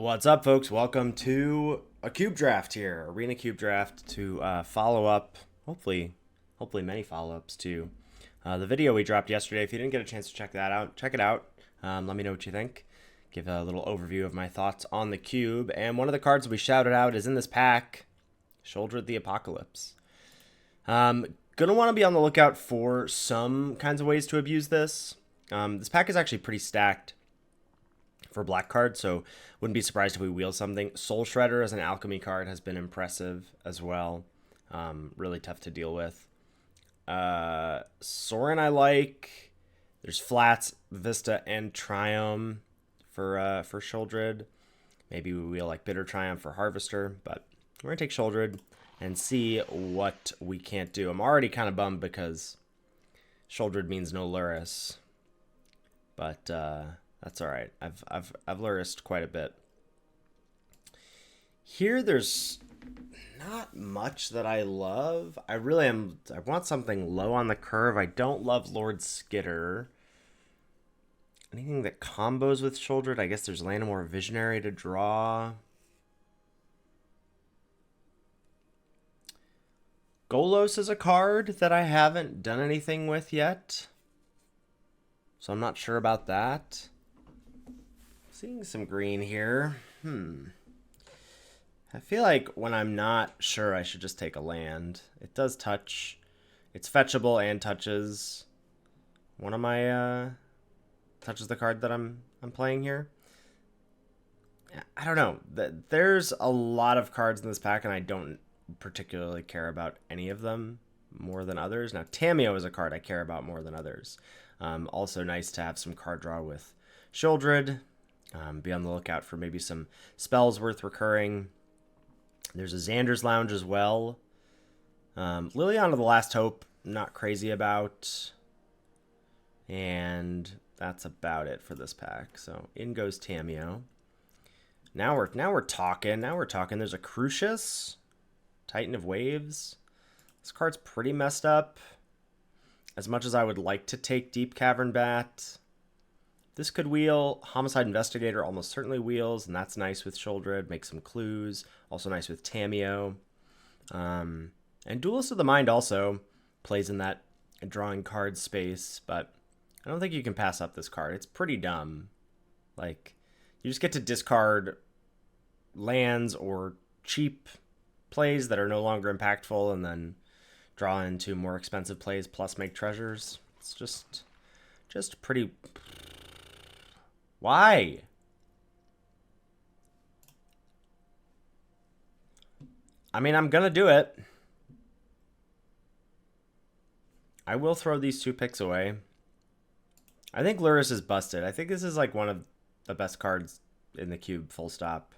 What's up, folks? Welcome to a cube draft here, arena cube draft to follow up, hopefully many follow-ups to the video we dropped yesterday. If you didn't get a chance to check that out, check it out. Let me know what you think. Give a little overview of my thoughts on the cube. And one of the cards we shouted out is in this pack, Shoulder the Apocalypse. Gonna want to be on the lookout for some kinds of ways to abuse this. This pack is actually pretty stacked for black cards, so wouldn't be surprised if we wheel something. Soul Shredder as an alchemy card has been impressive as well. Really tough to deal with. Sorin I like. There's Flats, Vista, and Triumph for Shouldred. Maybe we wheel like Bitter Triumph for Harvester, but we're gonna take Shouldred and see what we can't do. I'm already kind of bummed because Shouldred means no Lurrus, but that's all right. I've Lurrused quite a bit. Here, there's not much that I love. I want something low on the curve. I don't love Lord Skitter. Anything that combos with Shouldered. I guess there's Lanamore Visionary to draw. Golos is a card that I haven't done anything with yet, so I'm not sure about that. Seeing some green here. I feel like when I'm not sure, I should just take a land. It does touch. It's fetchable and touches one of my touches the card that I'm playing here. I don't know. There's a lot of cards in this pack, and I don't particularly care about any of them more than others. Now, Tamiyo is a card I care about more than others. Also nice to have some card draw with Shouldred. Be on the lookout for maybe some spells worth recurring. There's a Xander's Lounge as well. Liliana the Last Hope, not crazy about. And that's about it for this pack. So in goes Tamiyo. Now we're talking. There's a Crucius, Titan of Waves. This card's pretty messed up. As much as I would like to take Deep Cavern Bat, this could wheel. Homicide Investigator almost certainly wheels, and that's nice with Shouldred. Make some clues. Also nice with Tamiyo. And Duelist of the Mind also plays in that drawing card space, but I don't think you can pass up this card. It's pretty dumb. Like, you just get to discard lands or cheap plays that are no longer impactful and then draw into more expensive plays plus make treasures. It's just pretty... Why? I mean, I'm gonna do it. I will throw these 2 picks away. I think Lurrus is busted. I think this is like one of the best cards in the cube, full stop.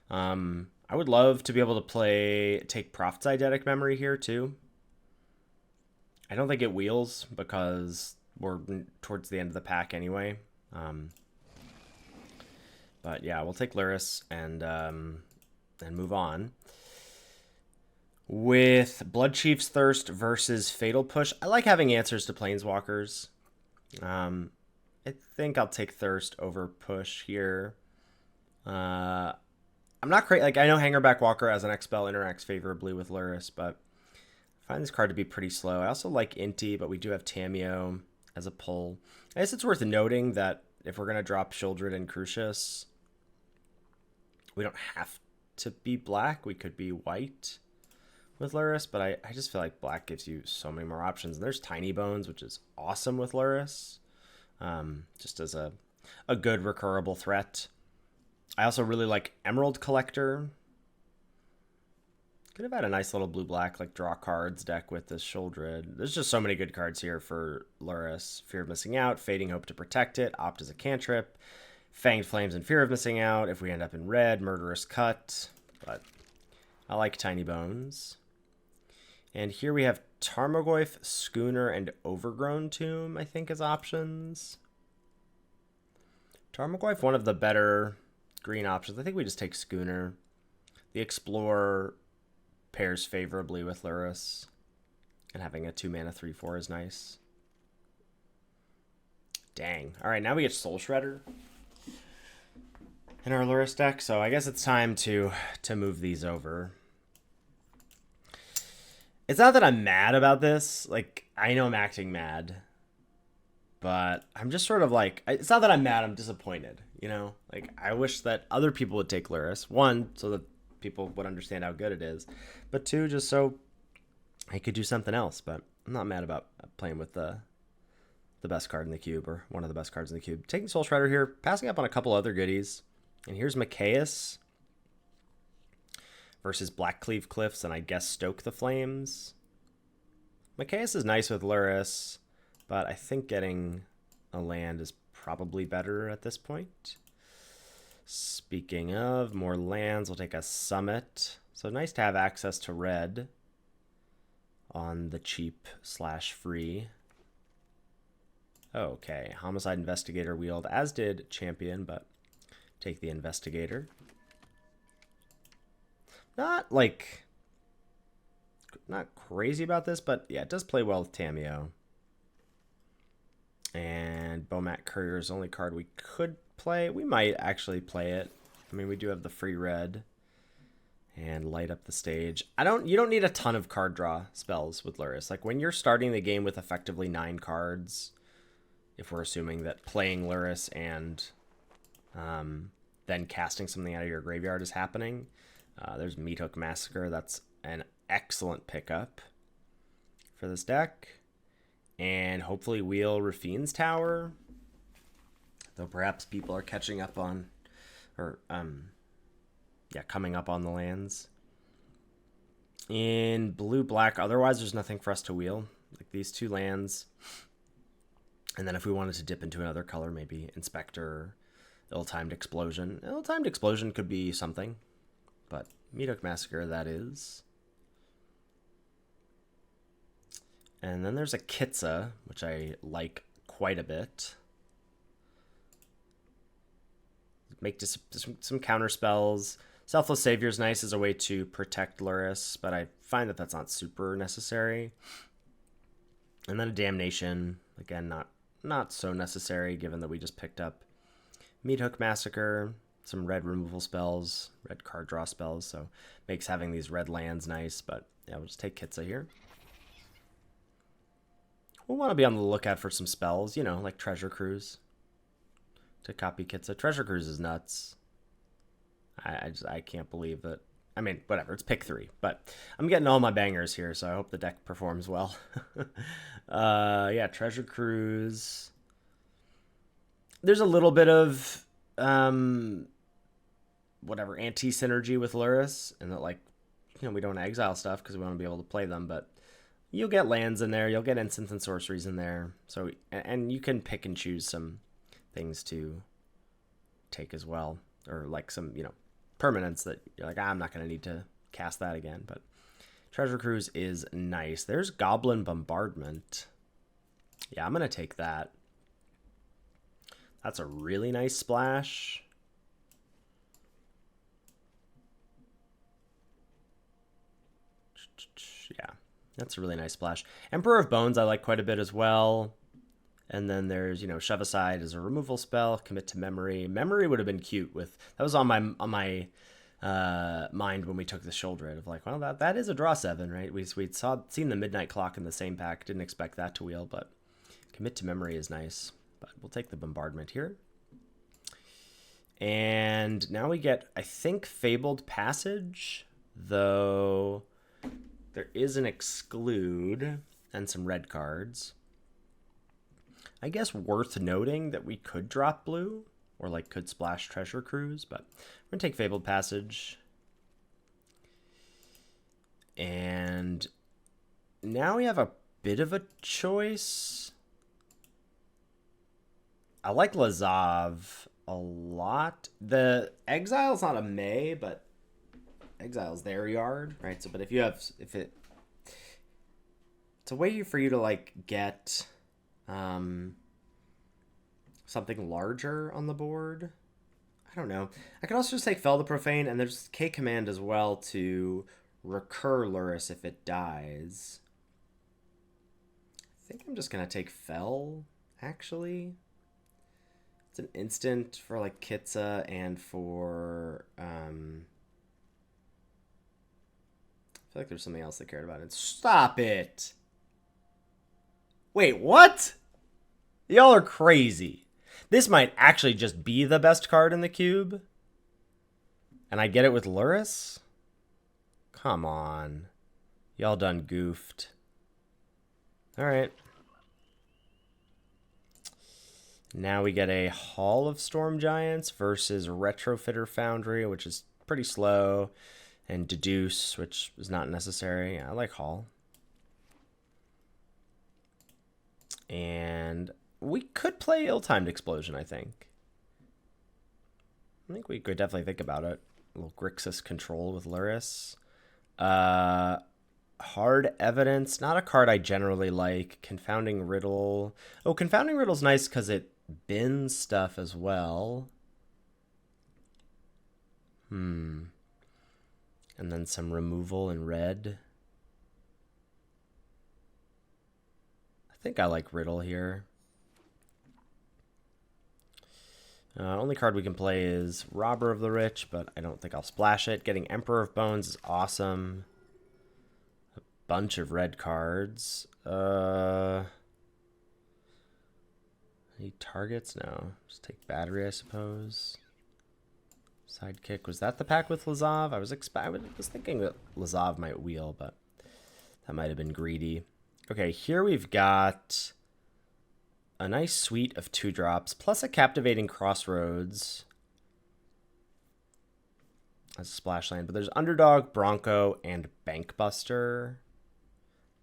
I would love to be able to take Prophet's Eidetic Memory here too. I don't think it wheels because we're towards the end of the pack anyway. But yeah, we'll take Lurrus and move on. With Blood Chief's Thirst versus Fatal Push, I like having answers to Planeswalkers. I think I'll take Thirst over Push here. I'm not crazy. Like, I know Hangerback Walker as an X-Spell interacts favorably with Lurrus, but I find this card to be pretty slow. I also like Inti, but we do have Tamiyo as a pull. I guess it's worth noting that if we're going to drop Shouldred and Crucius, we don't have to be black. We could be white with Lurrus, but I just feel like black gives you so many more options. And there's Tiny Bones, which is awesome with Lurrus, just as a good recurable threat. I also really like Emerald Collector. Could have had a nice little blue-black like draw cards deck with this Shouldred. There's just so many good cards here for Lurrus. Fear of Missing Out, Fading Hope to protect it, Opt as a cantrip, Fanged Flames and Fear of Missing Out. If we end up in red, Murderous Cut. But I like Tiny Bones. And here we have Tarmogoyf, Schooner, and Overgrown Tomb, I think, as options. Tarmogoyf, one of the better green options. I think we just take Schooner. The Explorer pairs favorably with Lurrus, and having a 2-mana 3/4 is nice. Dang. All right, now we get Soul Shredder. in our Lurrus deck, so I guess it's time to move these over. It's not that I'm mad about this. Like, I know I'm acting mad, but I'm just sort of like, it's not that I'm mad, I'm disappointed, you know? Like, I wish that other people would take Lurrus. One, so that people would understand how good it is, but two, just so I could do something else. But I'm not mad about playing with the best card in the cube, or one of the best cards in the cube. Taking Soul Shredder here, passing up on a couple other goodies. And here's Mikaeus versus Blackcleave Cliffs, and I guess Stoke the Flames. Mikaeus is nice with Lurrus, but I think getting a land is probably better at this point. Speaking of more lands, we'll take a Summit. So nice to have access to red on the cheap / free. Okay, Homicide Investigator wheeled, as did Champion, but take the Investigator. Not crazy about this, but yeah, it does play well with Tamiyo. And Bomat Courier is the only card we could play. We might actually play it. I mean, we do have the free red and light up the stage. You don't need a ton of card draw spells with Lurrus. Like, when you're starting the game with effectively 9 cards, if we're assuming that playing Lurrus and then casting something out of your graveyard is happening, there's Meathook Massacre. That's an excellent pickup for this deck. And hopefully wheel Rafine's Tower. Though perhaps people are catching up on, or coming up on the lands. In blue-black, otherwise there's nothing for us to wheel. Like these 2 lands. And then if we wanted to dip into another color, maybe Inspector, Ill-Timed Explosion. Ill-Timed Explosion could be something. But Meathook Massacre, that is. And then there's a Kitza, which I like quite a bit. Make just some counter spells. Selfless Savior is nice as a way to protect Lurrus, but I find that that's not super necessary. And then a Damnation, again, not so necessary, given that we just picked up Meathook Massacre, some red removal spells, red card draw spells, so makes having these red lands nice. But yeah, we'll just take Kitza here. We'll want to be on the lookout for some spells, you know, like Treasure Cruise to copy Kitza. Treasure Cruise is nuts. I can't believe that. I mean, whatever, it's pick 3, but I'm getting all my bangers here, so I hope the deck performs well. Yeah, Treasure Cruise. There's a little bit of anti-synergy with Lurrus, and that, like, you know, we don't exile stuff because we want to be able to play them, but you'll get lands in there, you'll get instants and sorceries in there, so, and you can pick and choose some things to take as well, or like some, you know, permanents that you're like, I'm not going to need to cast that again. But Treasure Cruise is nice. There's Goblin Bombardment. Yeah, I'm going to take that. That's a really nice splash. Yeah, that's a really nice splash. Emperor of Bones I like quite a bit as well. And then there's, you know, Shove Aside as a removal spell. Commit to Memory. Memory would have been cute with, that was on my mind when we took the Shoulder of like, well, that is a draw 7, right? We'd seen the Midnight Clock in the same pack. Didn't expect that to wheel, but Commit to Memory is nice. But we'll take the Bombardment here. And now we get, I think, Fabled Passage, though there is an Exclude and some red cards. I guess worth noting that we could drop blue, or like could splash Treasure Cruise, but we're going to take Fabled Passage. And now we have a bit of a choice. I like Lazav a lot. The Exile's not a May, but Exile's their yard, right? So, but it's a way for you to like get something larger on the board. I don't know. I could also just take Fel the Profane, and there's K command as well to recur Lurrus if it dies. I think I'm just gonna take Fel, actually. It's an instant for like Kitza and for I feel like there's something else they cared about it. Stop it. Wait, what? Y'all are crazy. This might actually just be the best card in the cube. And I get it with Lurrus? Come on. Y'all done goofed. Alright. Now we get a Hall of Storm Giants versus Retrofitter Foundry, which is pretty slow. And Deduce, which is not necessary. Yeah, I like Hall. And we could play Ill-Timed Explosion, I think. I think we could definitely think about it. A little Grixis control with Lurrus. Hard Evidence. Not a card I generally like. Confounding Riddle. Oh, Confounding Riddle's nice because it bins stuff as well. And then some removal in red. I think I like Riddle here. Only card we can play is Robber of the Rich, but I don't think I'll splash it. Getting Emperor of Bones is awesome. A bunch of red cards. Any targets? No. Just take Battery, I suppose. Sidekick. Was that the pack with Lazav? I was thinking that Lazav might wheel, but that might have been greedy. Okay, here we've got a nice suite of 2-drops, plus a Captivating Crossroads as a splash land. But there's Underdog, Bronco, and Bankbuster.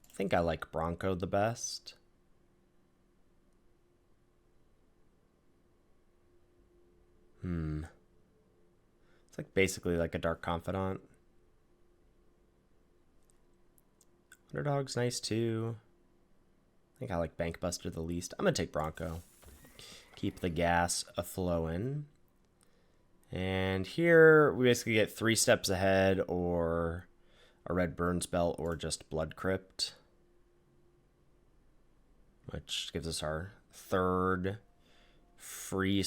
I think I like Bronco the best. It's like basically like a Dark Confidant. Underdog's nice too. I think I like Bankbuster the least. I'm going to take Bronco. Keep the gas a-flowing. And here we basically get 3 steps ahead or a red burn spell or just Blood Crypt. Which gives us our 3rd free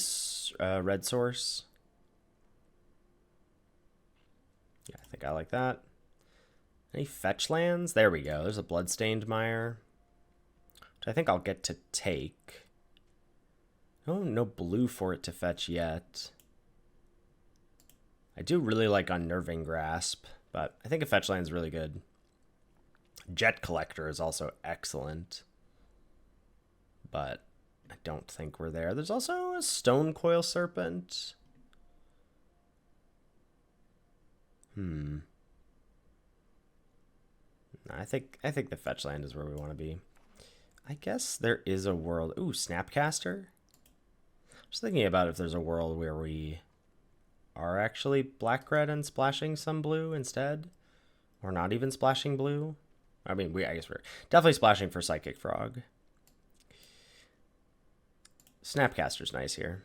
red source. Yeah, I think I like that. Any fetch lands? There we go. There's a Bloodstained Mire, which I think I'll get to take. Oh, no blue for it to fetch yet. I do really like Unnerving Grasp, but I think a fetch land is really good. Jet Collector is also excellent, but I don't think we're there. There's also a Stone Coil Serpent. I think the fetch land is where we want to be. I guess there is a world. Ooh, Snapcaster. Just thinking about if there's a world where we are actually black red and splashing some blue instead, or not even splashing blue. I mean, I guess we're definitely splashing for Psychic Frog. Snapcaster's nice here.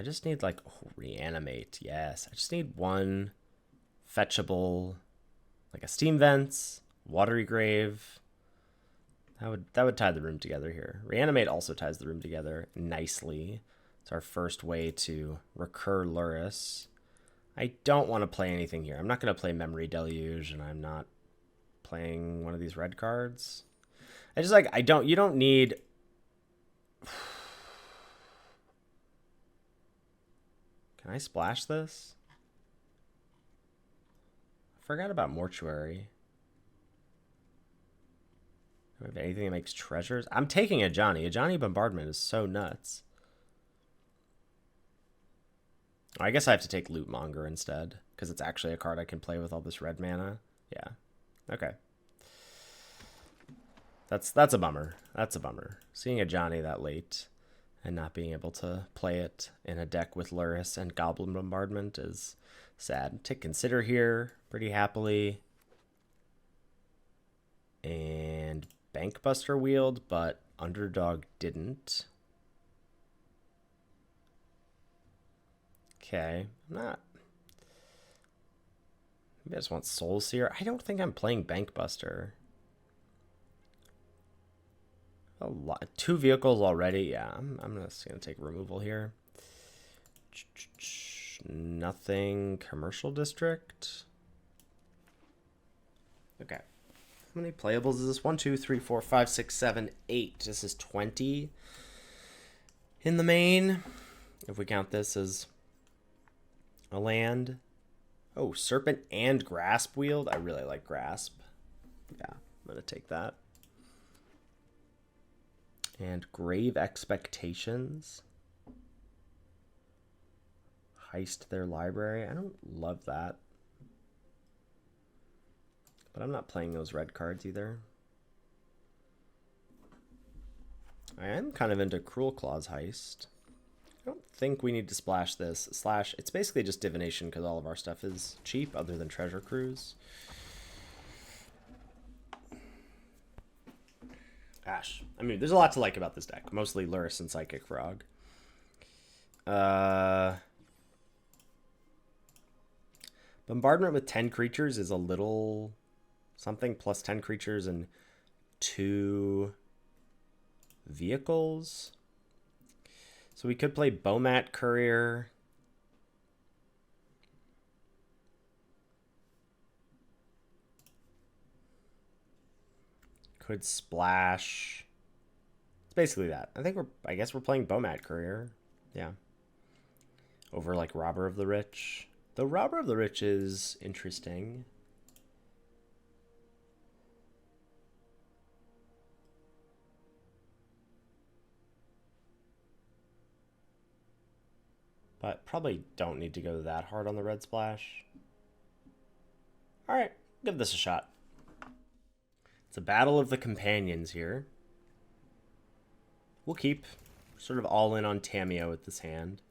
I just need like Reanimate. Yes, I just need one fetchable, like a Steam Vents, Watery Grave. That would tie the room together here. Reanimate also ties the room together nicely. It's our first way to recur Lurrus. I don't want to play anything here. I'm not going to play Memory Deluge, and I'm not playing one of these red cards. I just like, you don't need... Can I splash this? I forgot about Mortuary. Do I have anything that makes treasures? I'm taking a Johnny. A Johnny Bombardment is so nuts. I guess I have to take Lootmonger instead, because it's actually a card I can play with all this red mana. Yeah. Okay. That's a bummer. That's a bummer. Seeing a Johnny that late and not being able to play it in a deck with Lurrus and Goblin Bombardment is sad. Take Consider here pretty happily. And Bankbuster wheeled, but Underdog didn't. Okay, I'm not Maybe I just want Soul Seer. I don't think I'm playing Bankbuster. A lot. 2 vehicles already. Yeah, I'm just gonna take removal here. Nothing. Commercial district. Okay. How many playables is this? 1, 2, 3, 4, 5, 6, 7, 8. This is 20 in the main. If we count this as a land. Oh, Serpent and Grasp Wield. I really like Grasp. Yeah, I'm gonna take that. And Grave Expectations. Heist their library. I don't love that. But I'm not playing those red cards either. I am kind of into Cruel Claw's Heist. I don't think we need to splash this. Slash, it's basically just divination because all of our stuff is cheap other than Treasure Cruise. Gosh, I mean, there's a lot to like about this deck. Mostly Lurrus and Psychic Frog. Bombardment with 10 creatures is a little something, plus 10 creatures and 2 vehicles. So we could play Bomat Courier. Could splash. It's basically that. I guess we're playing Bomat Courier. Yeah. Over like Robber of the Rich. The Robber of the Rich is interesting. But probably don't need to go that hard on the red splash. Alright, give this a shot. It's a battle of the companions here. We'll keep sort of all in on Tamiyo with this hand.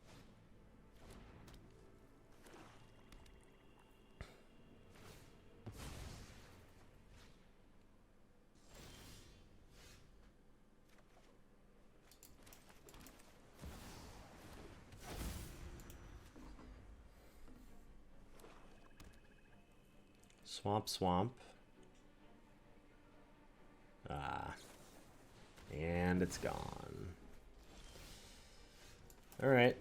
Swamp. And it's gone. All right.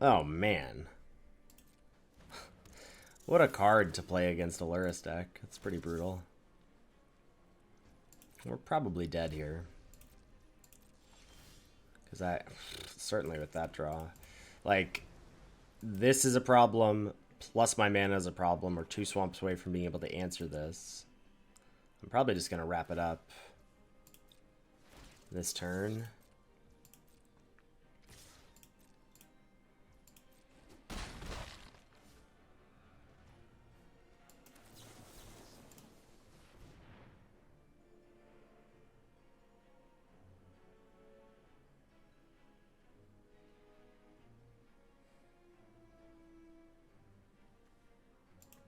Oh, man. What a card to play against a Lurrus deck. It's pretty brutal. We're probably dead here. Because certainly with that draw. Like, this is a problem, plus my mana is a problem. We're 2 swamps away from being able to answer this. I'm probably just going to wrap it up this turn.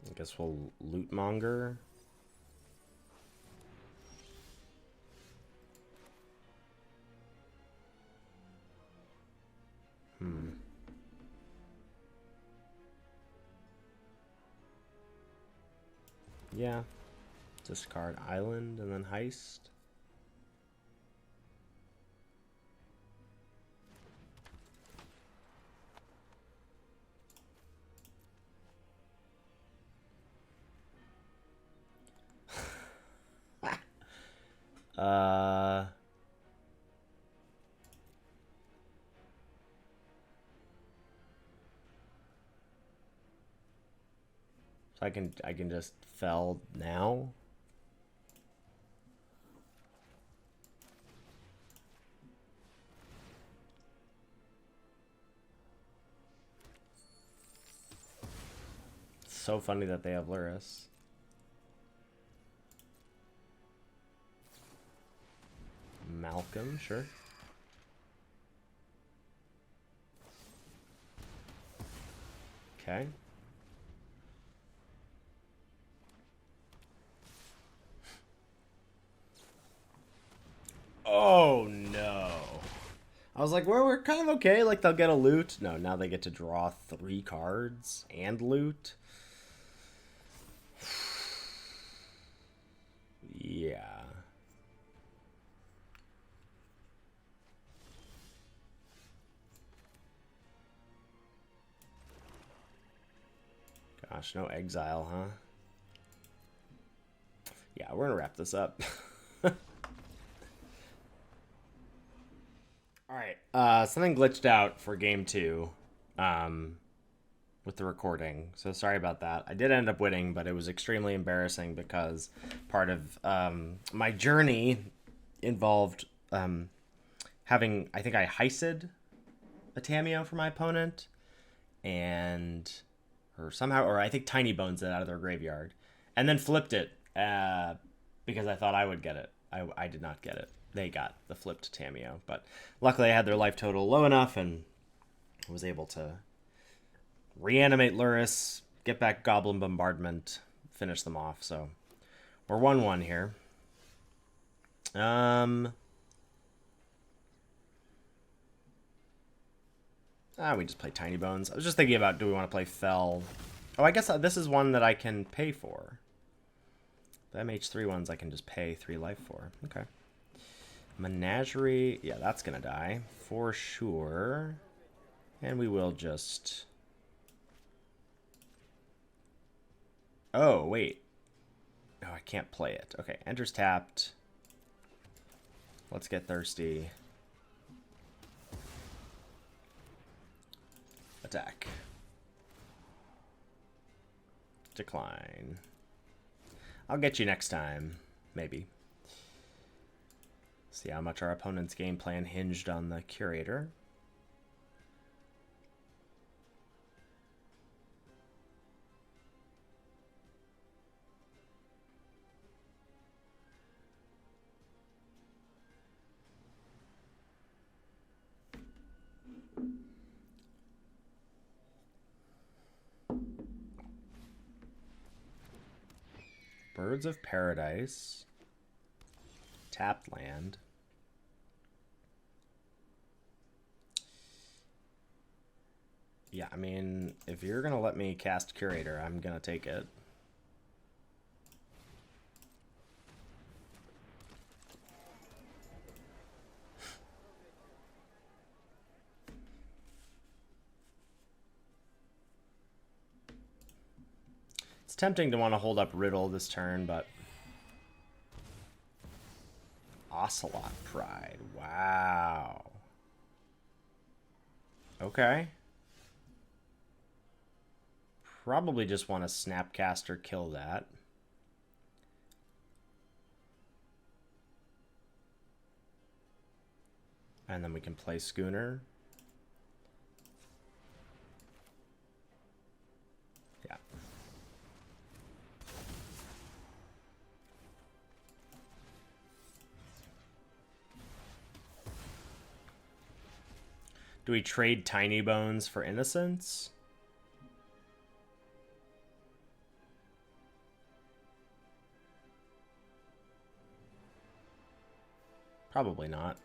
I guess we'll loot monger. Yeah. Discard island and then heist. So I can just fell now. It's so funny that they have Lurrus. Malcolm, sure. Okay. Oh, no. I was like, well, we're kind of okay. Like, they'll get a loot. No, now they get to draw 3 cards and loot. Yeah. Gosh, no exile, huh? Yeah, we're gonna wrap this up. Alright, something glitched out for game 2 with the recording, so sorry about that. I did end up winning, but it was extremely embarrassing because part of my journey involved having, I think I heisted a Tameo for my opponent, and or I think Tiny Bones it out of their graveyard, and then flipped it because I thought I would get it. I did not get it. They got the flipped Tameo, but luckily I had their life total low enough and was able to reanimate Lurrus, get back Goblin Bombardment, finish them off. So we're 1-1 here. We just play Tiny Bones. I was just thinking about, do we want to play Fell? Oh, I guess this is one that I can pay for. The MH3 ones I can just pay 3 life for. Okay. Menagerie. Yeah, that's going to die. For sure. And we will just... Oh, wait. Oh, I can't play it. Okay, enters tapped. Let's get thirsty. Attack. Decline. I'll get you next time. Maybe. See how much our opponent's game plan hinged on the Curator. Birds of Paradise. Tapped land. Yeah, I mean, if you're going to let me cast Curator, I'm going to take it. It's tempting to want to hold up Riddle this turn, but... Ocelot Pride. Wow. Okay. Probably just want to Snapcaster kill that. And then we can play Schooner. Yeah. Do we trade Tiny Bones for Innocence? Probably not.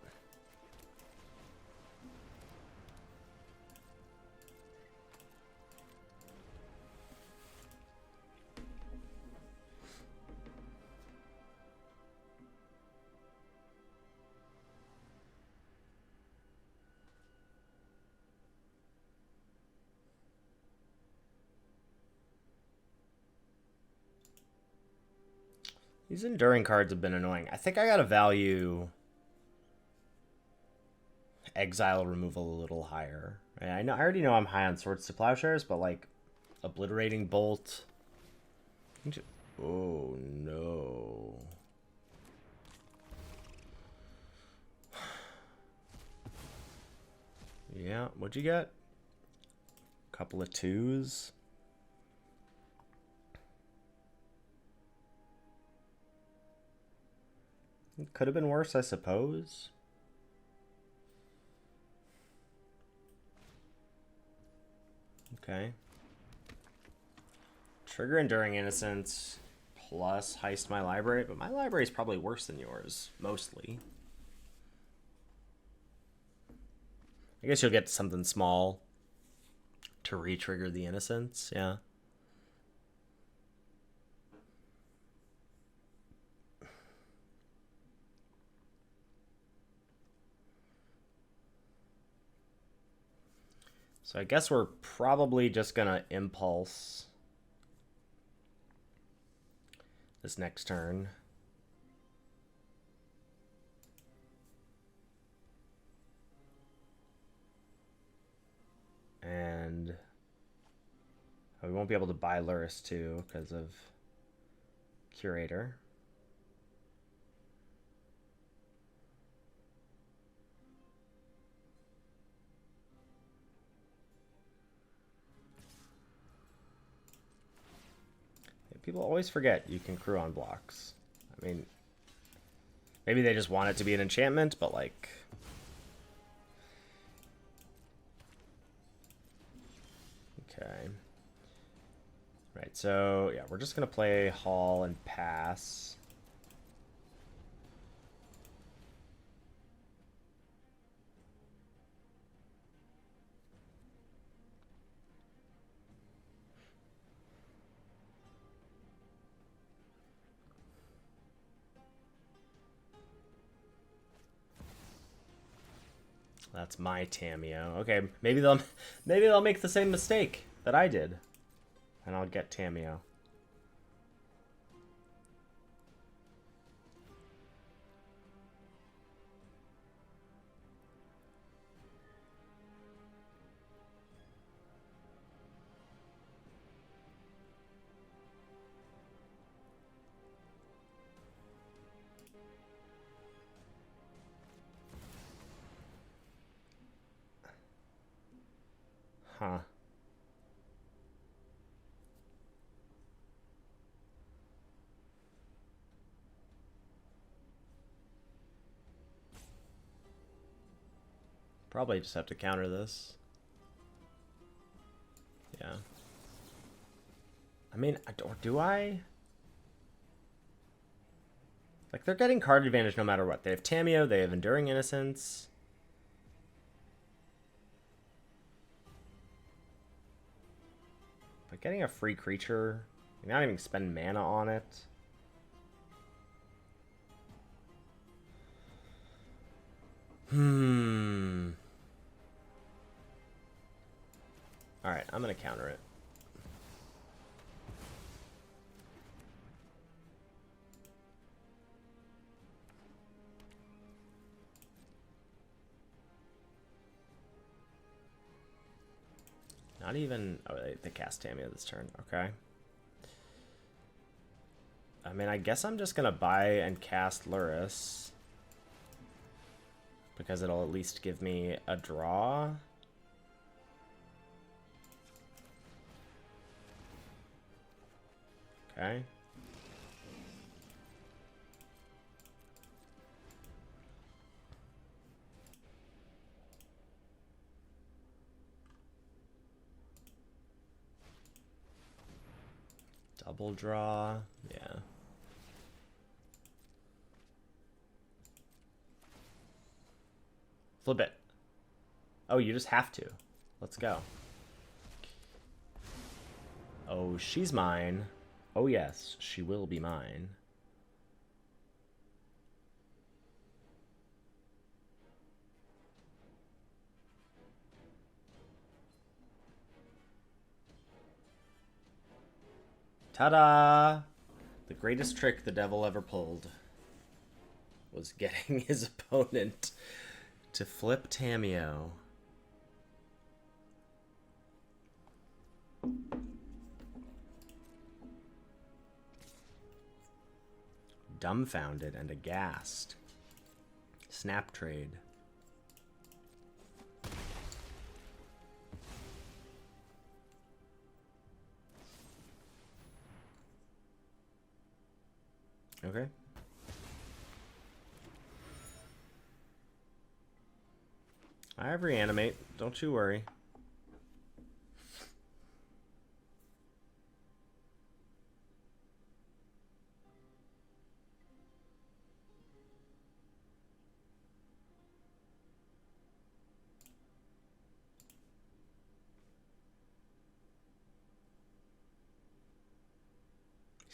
These enduring cards have been annoying. I think I gotta value exile removal a little higher. I already know I'm high on Swords to Plowshares, but like Obliterating Bolt. Oh no. Yeah, what'd you get? Couple of 2s. It could have been worse, I suppose. Okay. Trigger Enduring Innocence plus Heist my library, but my library is probably worse than yours, mostly. I guess you'll get something small to re-trigger the innocence, yeah. So I guess we're probably just gonna impulse this next turn. And we won't be able to buy Lurrus too because of Curator. People always forget you can crew on blocks. I mean, maybe they just want it to be an enchantment, but like... Okay. Right, so yeah, we're just gonna play Hall and pass. That's my Tameo. Okay, maybe they'll make the same mistake that I did, and I'll get Tameo. Huh. Probably just have to counter this. Yeah. I mean, or do I? Like, they're getting card advantage no matter what. They have Tameo, they have Enduring Innocence. But getting a free creature, you're not even spend mana on it. Alright, I'm gonna counter it. Not even... Oh, they cast Tameo this turn. Okay. I mean, I guess I'm just gonna buy and cast Lurrus, because it'll at least give me a draw. Okay. Double draw. Yeah. Flip it. Oh, you just have to. Let's go. Oh, she's mine. Oh yes, she will be mine. Ta-da! The greatest trick the devil ever pulled was getting his opponent to flip Tameo. Dumbfounded and aghast. Snap trade. Okay. I have reanimate. Don't you worry.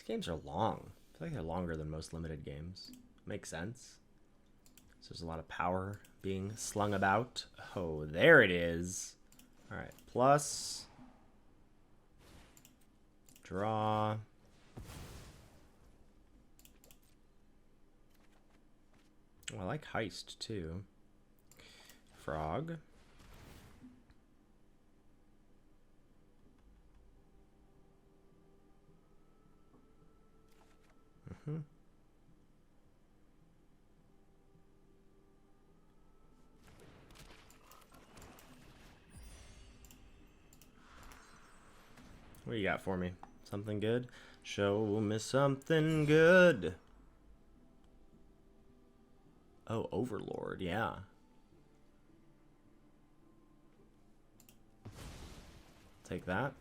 games are long. I feel like they're longer than most limited games. Makes sense. So there's a lot of power being slung about. Oh, there it is. All right, plus. Draw. Oh, I like Heist, too. Frog. Mm-hmm. What do you got for me? Something good? Show me something good. Oh, Overlord, yeah. Take that.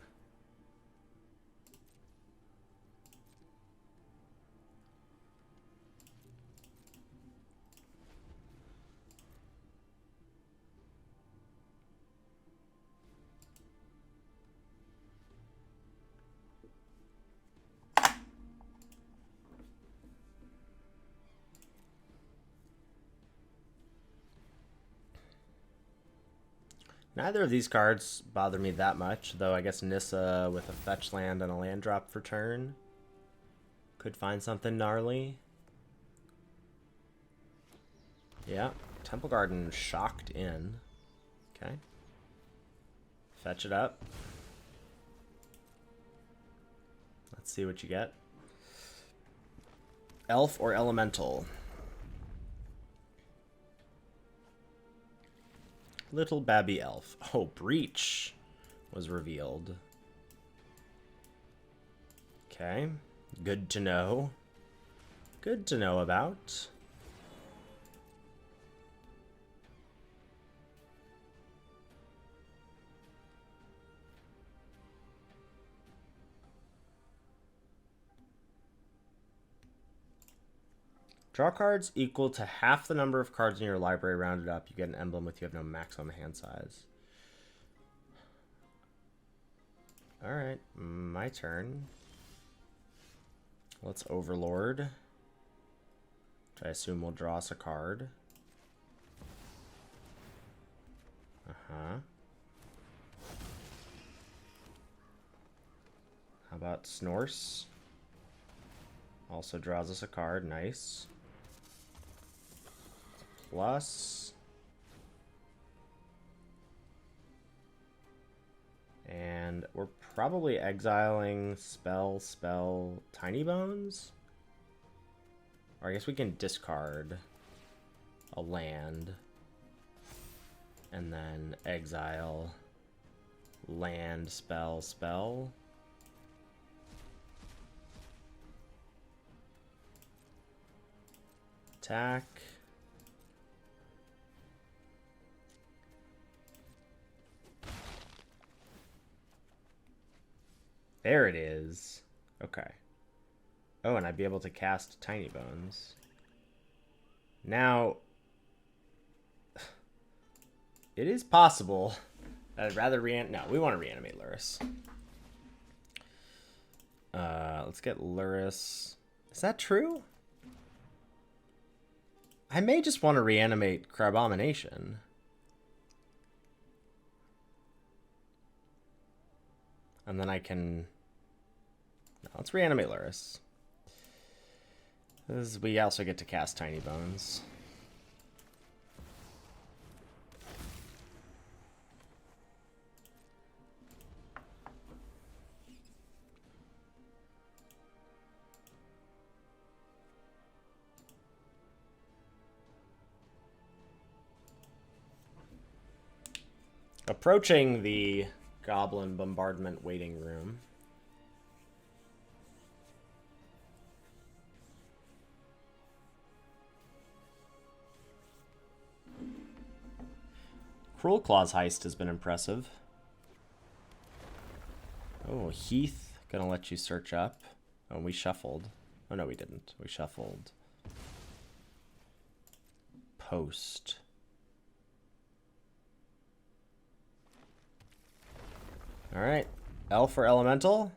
Neither of these cards bother me that much, though I guess Nissa with a fetch land and a land drop for turn could find something gnarly. Yeah, Temple Garden shocked in. Okay. Fetch it up. Let's see what you get. Elf or Elemental? Little Babby Elf. Oh, Breach was revealed. Okay. Good to know. Good to know about. Draw cards equal to half the number of cards in your library rounded up. You get an emblem with you have no maximum hand size. Alright, my turn. Let's Overlord. Which I assume will draw us a card. Uh-huh. How about Snorse? Also draws us a card, nice. Plus. And we're probably exiling spell, Tiny Bones? Or I guess we can discard a land. And then exile land, spell. Attack. There it is. Okay. Oh, and I'd be able to cast Tiny Bones. Now, it is possible. I'd rather no, we want to reanimate Lurrus. Let's get Lurrus. Is that true? I may just want to reanimate Crabomination. And then I can... No, let's reanimate Lurrus. We also get to cast Tiny Bones. Approaching the Goblin Bombardment waiting room. Cruel Claw's Heist has been impressive. Oh, Heath, gonna let you search up. Oh, we shuffled. Oh, no, we didn't. We shuffled. Post. Alright. Elf or Elemental?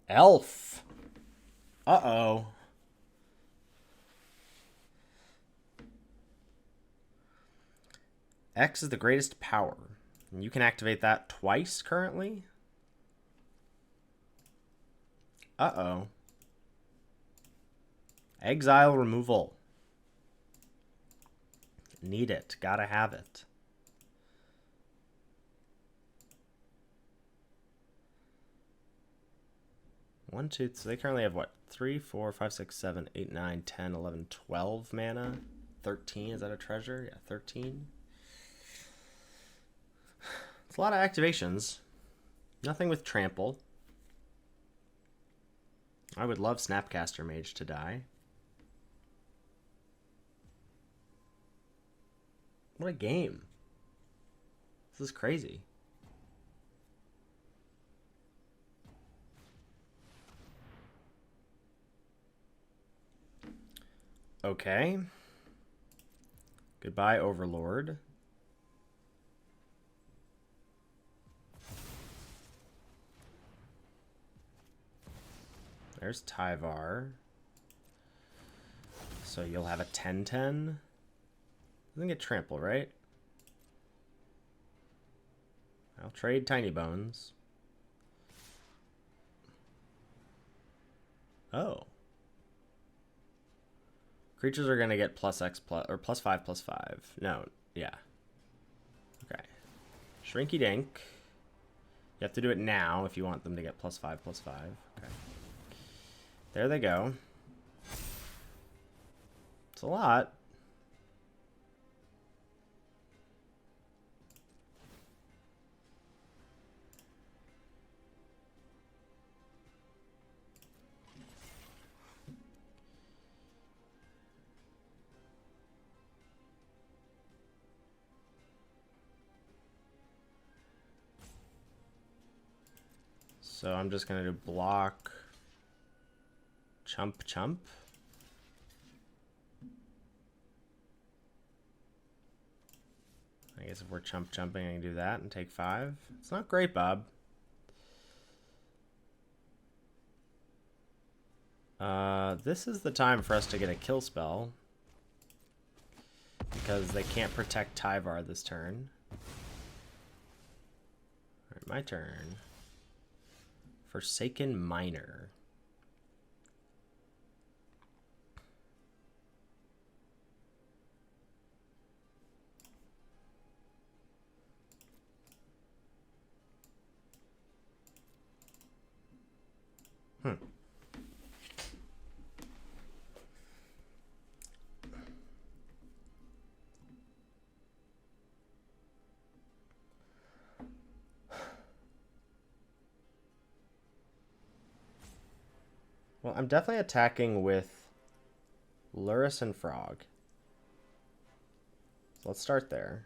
Elf. Uh-oh. X is the greatest power. And you can activate that twice currently. Uh-oh. Exile removal. Need it. Gotta have it. One, two, so they currently have what? 3, 4, 5, 6, 7, 8, 9, 10, 11, 12 mana. 13, is that a treasure? Yeah, 13. It's a lot of activations. Nothing with trample. I would love Snapcaster Mage to die. What a game. This is crazy. Okay. Goodbye, Overlord. There's Tyvar. So you'll have a 10/10. Doesn't get trample, right? I'll trade Tiny Bones. Oh. Creatures are going to get +X or +5/+5. No, yeah. Okay. Shrinky Dink. You have to do it now if you want them to get +5/+5. Okay. There they go. It's a lot. So I'm just going to do block, chump, chump. I guess if we're chump jumping, I can do that and take 5. It's not great, Bob. This is the time for us to get a kill spell. Because they can't protect Tyvar this turn. Alright, my turn. Forsaken Miner. Well, I'm definitely attacking with Lurrus and Frog. So let's start there.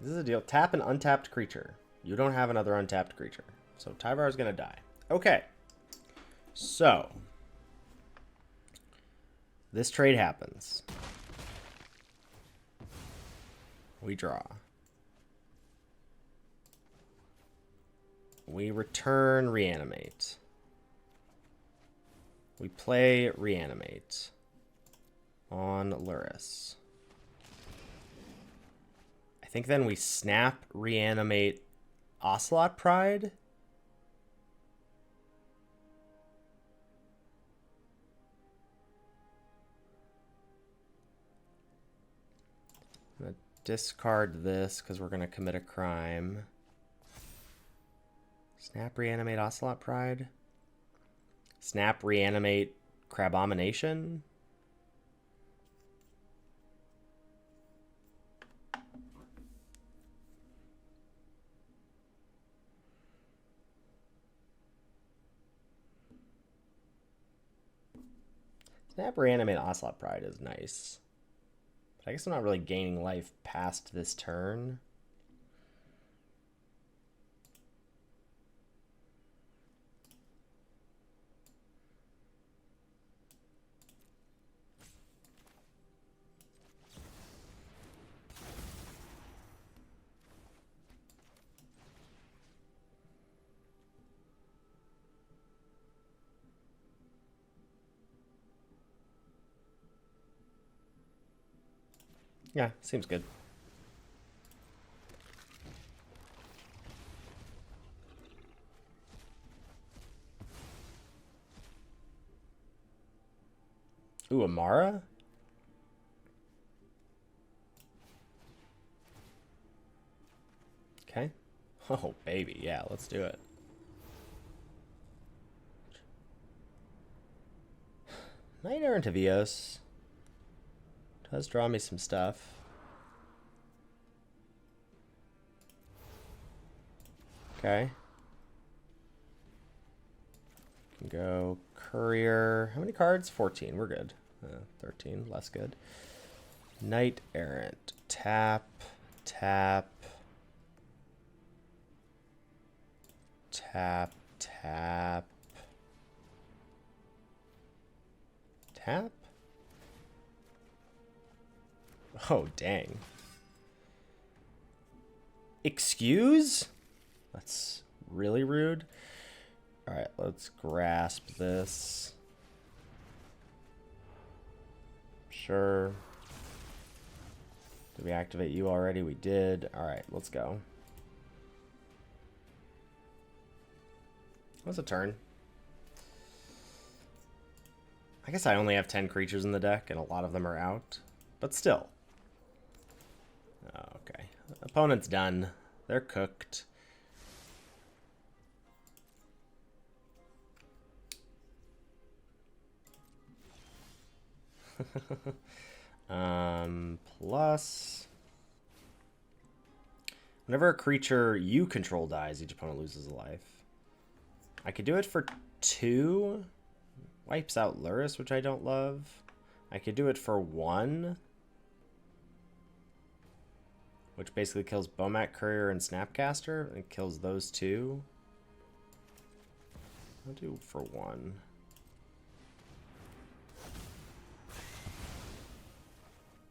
This is a deal. Tap an untapped creature. You don't have another untapped creature. So Tyvar is going to die. Okay. So. This trade happens. We draw. We return Reanimate. We play Reanimate on Lurrus. I think then we snap, Reanimate, Ocelot Pride. I'm gonna discard this because we're gonna commit a crime. Snap, Reanimate, Ocelot Pride. Snap, Reanimate, Crabomination. Snap Reanimate Ocelot Pride is nice. But I guess I'm not really gaining life past this turn. Yeah, seems good. Ooh, Amara? Okay. Oh, baby. Yeah, let's do it. Knight Errant of Eos does draw me some stuff. Okay. Can go Courier. How many cards? 14. We're good. 13. Less good. Knight Errant. Tap. Tap. Tap. Tap. Tap? Oh, dang. Excuse? That's really rude. Alright, let's grasp this. Sure. Did we activate you already? We did. Alright, let's go. What's a turn? I guess I only have 10 creatures in the deck, and a lot of them are out. But still. Oh, okay. Opponent's done. They're cooked. Plus, whenever a creature you control dies, each opponent loses a life. I could do it for 2. Wipes out Lurrus, which I don't love. I could do it for 1, which basically kills Bomat Courier and Snapcaster, and kills those 2. I'll do for 1.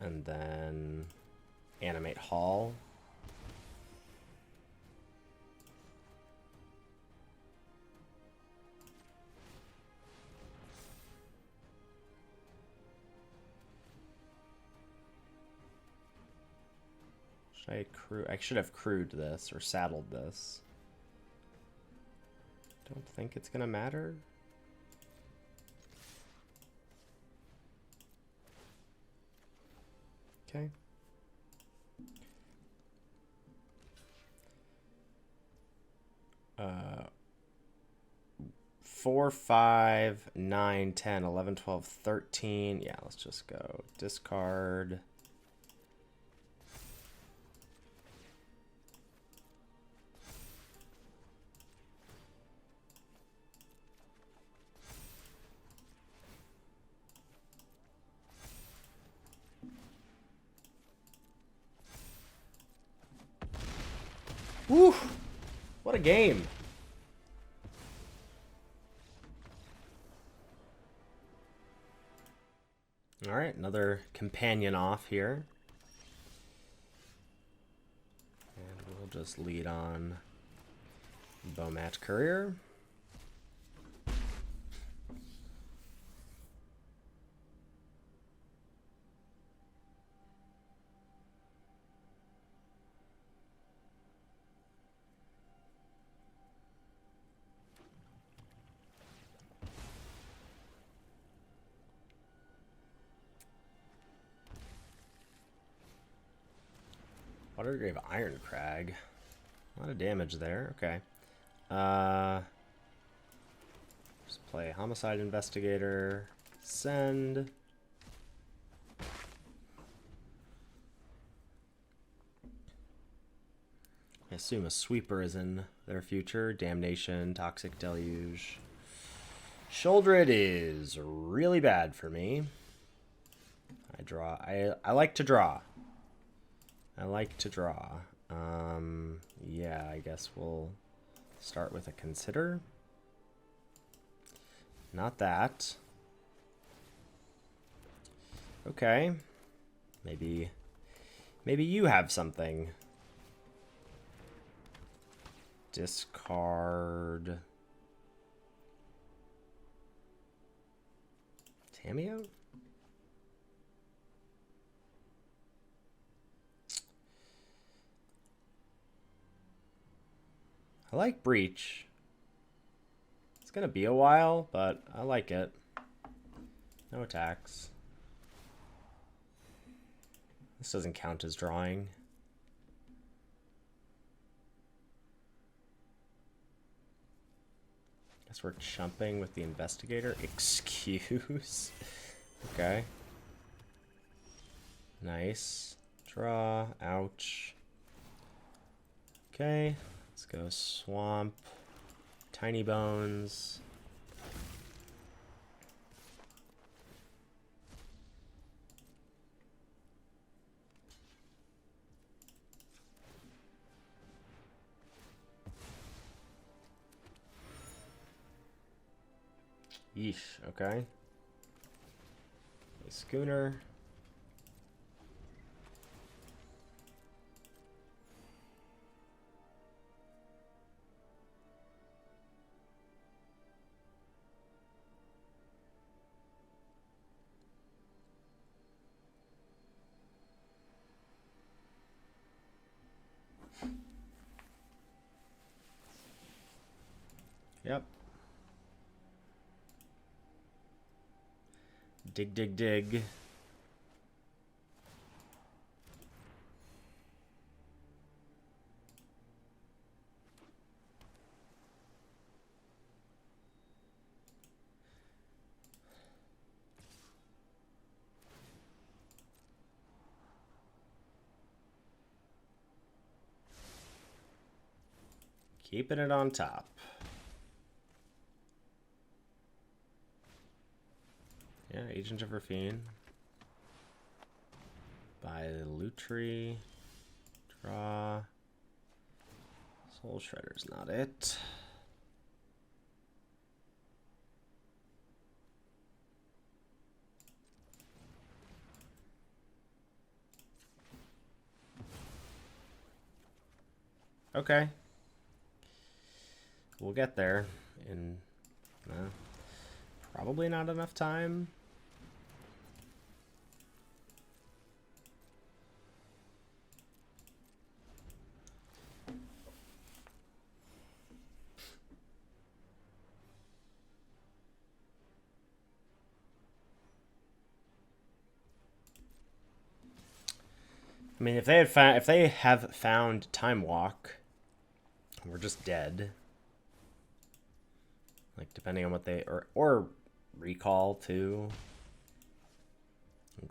And then animate Hall. Should I accrue? I should have crewed this or saddled this. Don't think it's gonna matter. Okay. 4, 5, 9, 10, 11, 12, 13. Yeah, let's just go discard. Woo! What a game. All right, another companion off here. And we'll just lead on Bomat Courier. Watergrave Ironcrag. A lot of damage there. Okay. Just play Homicide Investigator. Send. I assume a sweeper is in their future. Damnation, Toxic Deluge. Shoulder is really bad for me. I draw. I like to draw. I like to draw. Yeah, I guess we'll start with a consider. Not that. Okay. Maybe you have something. Discard. Tamiyo? I like Breach. It's gonna be a while, but I like it. No attacks. This doesn't count as drawing. Guess we're chumping with the investigator. Excuse. Okay. Nice. Draw. Ouch. Okay. Let's go swamp. Tiny bones. Yeesh, okay. A schooner. Yep. Dig, dig, dig. Keeping it on top. Yeah, Agent of Rafine. Buy Lutri. Draw. Soul Shredder's not it. Okay. We'll get there in probably not enough time. I mean, if they have found Time Walk, we're just dead. Like, depending on what they... Or Recall, too.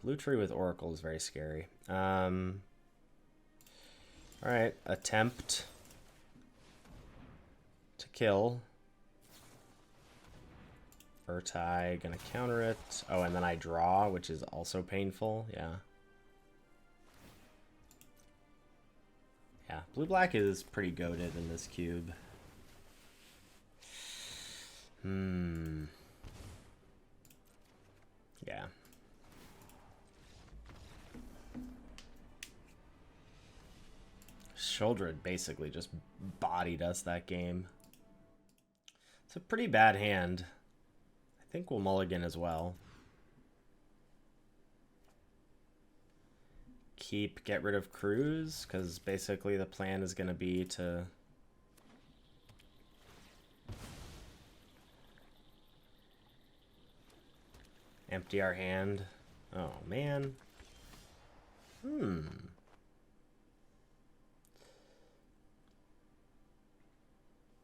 Glutry with Oracle is very scary. Alright, attempt to kill. Verti, gonna counter it. Oh, and then I draw, which is also painful. Yeah. Yeah, blue-black is pretty goated in this cube. Yeah. Shoulder basically just bodied us that game. It's a pretty bad hand. I think we'll mulligan as well. Get rid of Cruz, because basically the plan is going to be to... empty our hand. Oh, man.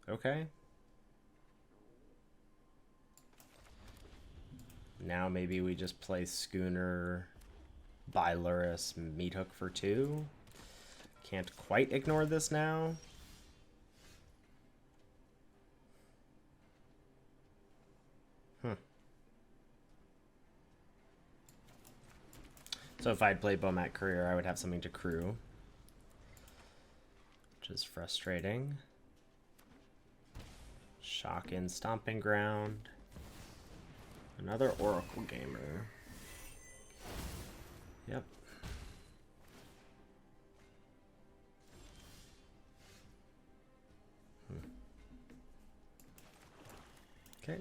Okay. Now maybe we just play Schooner, buy Lurrus, meat hook for 2. Can't quite ignore this now. So if I'd play Bomat Courier, I would have something to crew, which is frustrating. Shock in Stomping Ground. Another Oracle Gamer. Yep. Okay.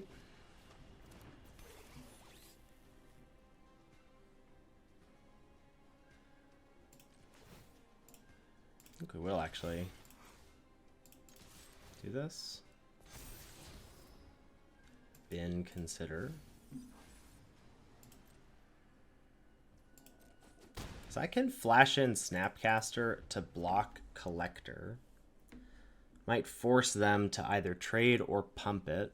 I think we will actually do this. Bin consider. So I can flash in Snapcaster to block Collector. Might force them to either trade or pump it.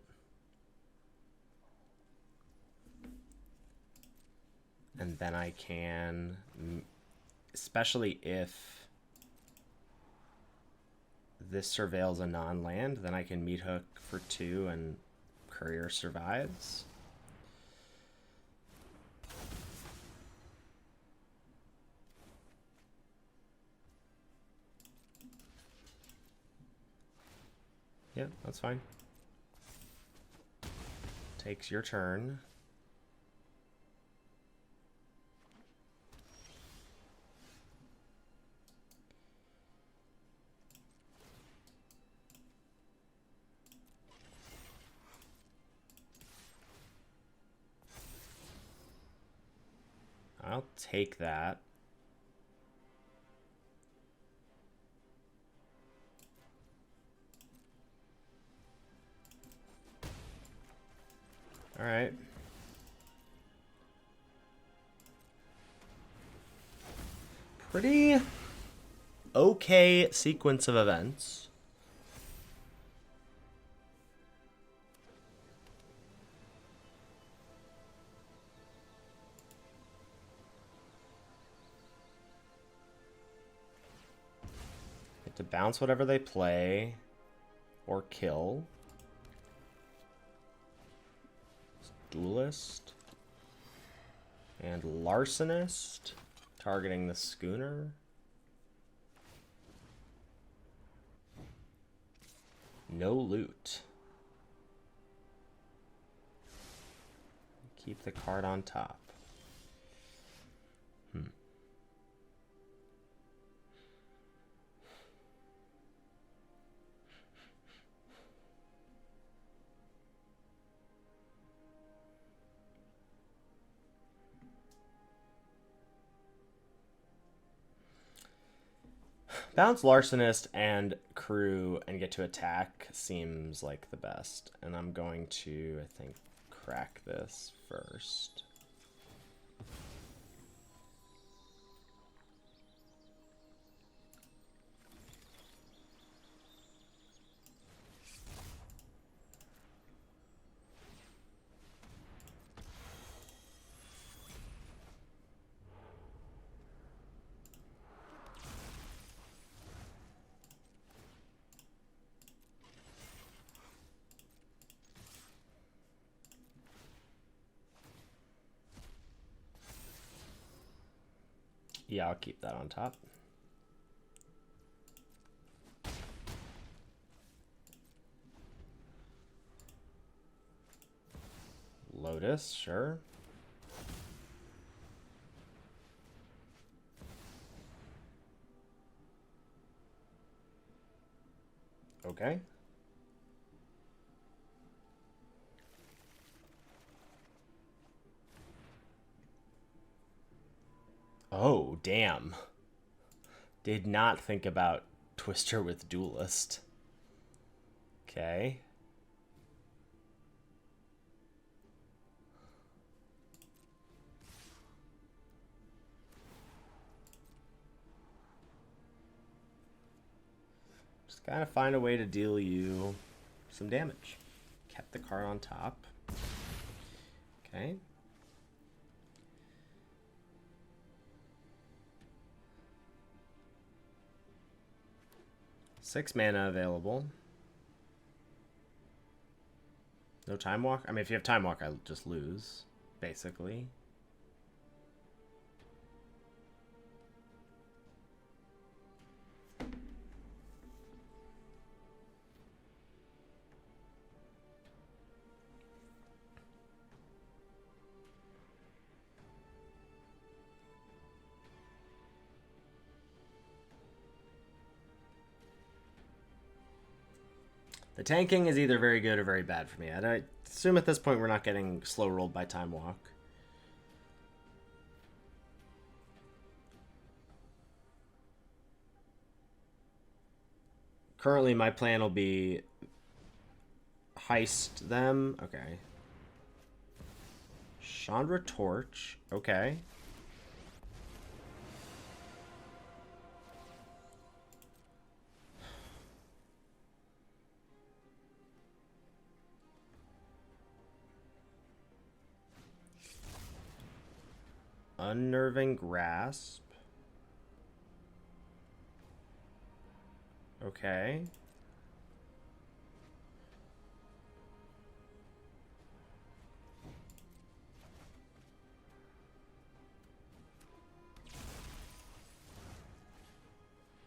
And then I can, especially if this surveils a non-land, then I can meat hook for 2 and Courier survives. Yeah, that's fine. Takes your turn. I'll take that. All right. Pretty okay sequence of events. Get to bounce whatever they play or kill. Duelist and Larcenist, targeting the schooner. No loot. Keep the card on top. Bounce Larcenist and crew and get to attack seems like the best. And I'm going to, I think, crack this first. Yeah, I'll keep that on top. Lotus, sure. Okay. Oh, damn. Did not think about Twister with Duelist. Okay. Just gotta find a way to deal you some damage. Kept the card on top. Okay. Six mana available. No Time Walk? I mean, if you have Time Walk, I just lose, basically. The tanking is either very good or very bad for me. I assume at this point we're not getting slow rolled by Time Walk. Currently, my plan will be heist them. Okay. Chandra Torch. Okay. Unnerving Grasp. Okay.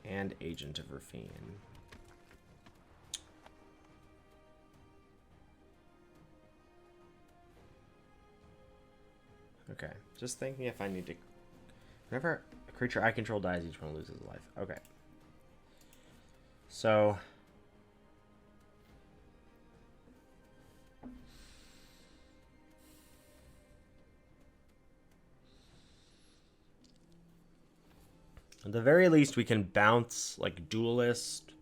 And Agent of Rafine. Okay, just thinking if I need to... Whenever a creature I control dies, each one loses a life. Okay. So... At the very least, we can bounce, like, Duelist.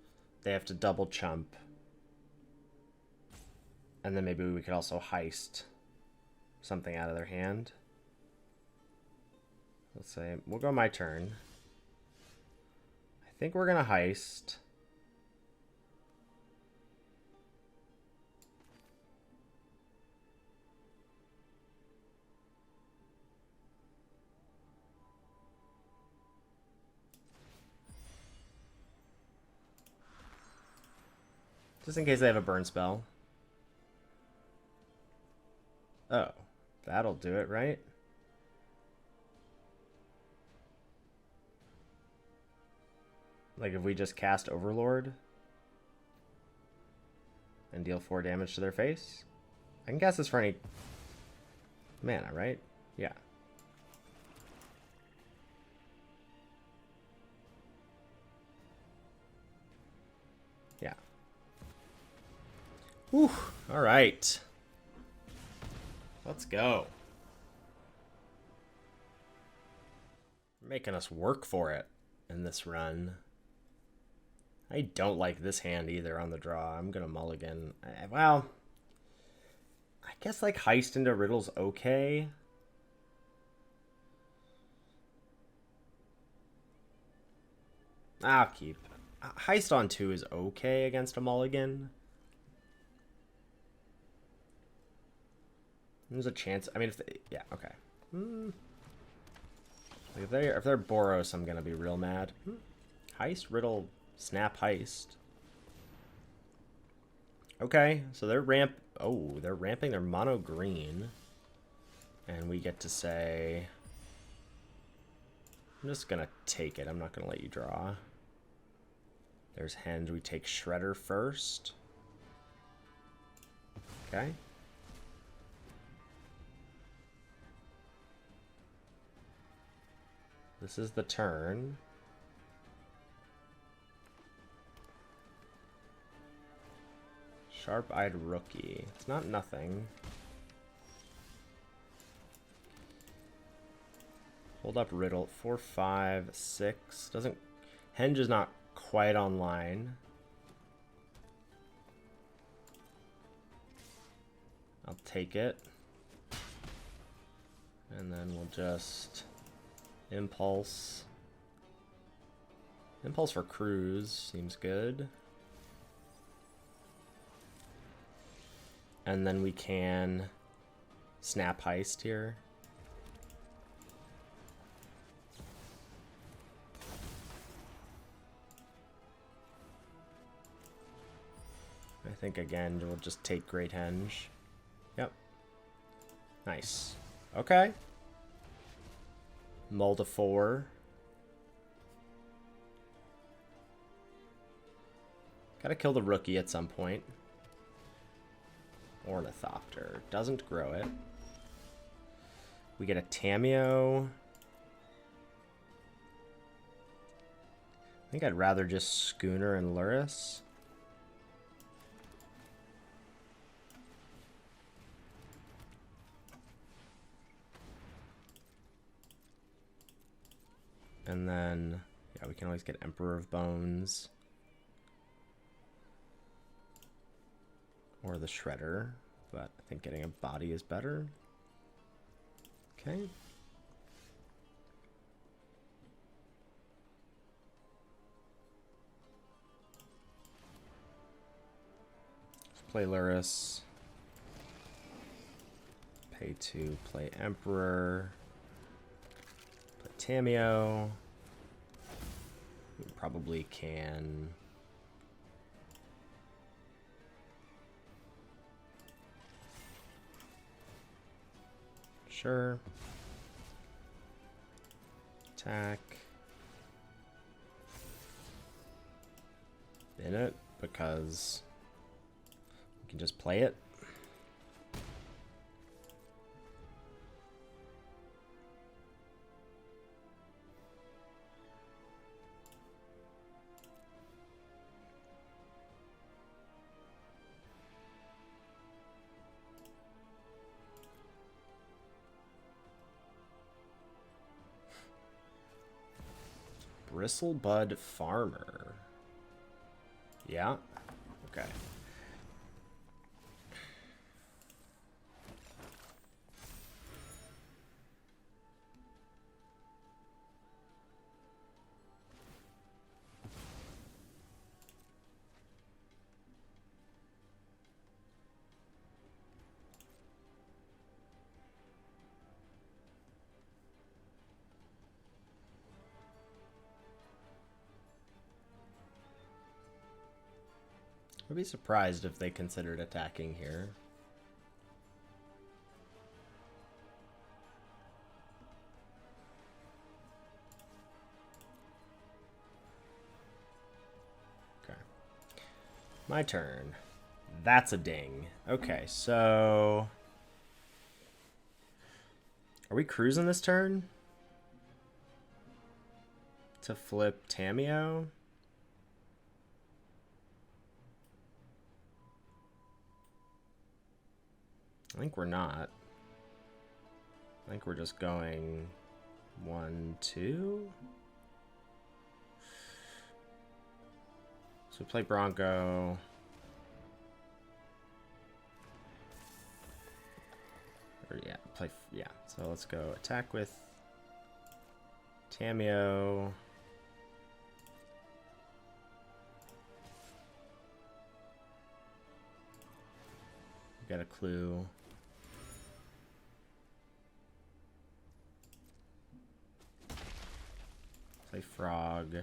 They have to double chump. And then maybe we could also heist something out of their hand. Let's say, we'll go my turn. I think we're going to heist. Just in case they have a burn spell. Oh, that'll do it, right? Like if we just cast Overlord and deal 4 damage to their face. I can cast this for any mana, right? Yeah. Yeah. Whew. All right. Let's go. They're making us work for it in this run. I don't like this hand either on the draw. I'm going to mulligan. Well, I guess like heist into Riddle's okay. I'll keep. Heist on 2 is okay against a mulligan. There's a chance. I mean, if they, yeah, okay. Like if they're Boros, I'm gonna be real mad. Heist, Riddle, snap, heist. Okay, so they're they're ramping their mono green, and we get to say, I'm just gonna take it. I'm not gonna let you draw. There's Henge. We take Shredder first. Okay. This is the turn. Sharp-eyed Rookie. It's not nothing. Hold up Riddle. 4, 5, 6. Doesn't... Henge is not quite online. I'll take it. And then we'll just... Impulse. Impulse for Cruise seems good. And then we can snap heist here. I think again we'll just take Great Henge. Yep. Nice. Okay. Mull to 4. Gotta kill the rookie at some point. Ornithopter. Doesn't grow it. We get a Tameo. I think I'd rather just Schooner and Lurrus. And then, yeah, we can always get Emperor of Bones. Or the Shredder, but I think getting a body is better. Okay. Let's play Lurrus. Pay 2, play Emperor. Play Tameo. We probably can... Sure. Attack. In it, because we can just play it. Bristlebud Farmer. Yeah. Okay. I'd be surprised if they considered attacking here. Okay. My turn. That's a ding. Okay, so... Are we cruising this turn? To flip Tameo? I think we're not. I think we're just going 1, 2. So play Bronco. Or yeah, play, yeah. So let's go attack with Tameo. Got a clue. Play Frog. Do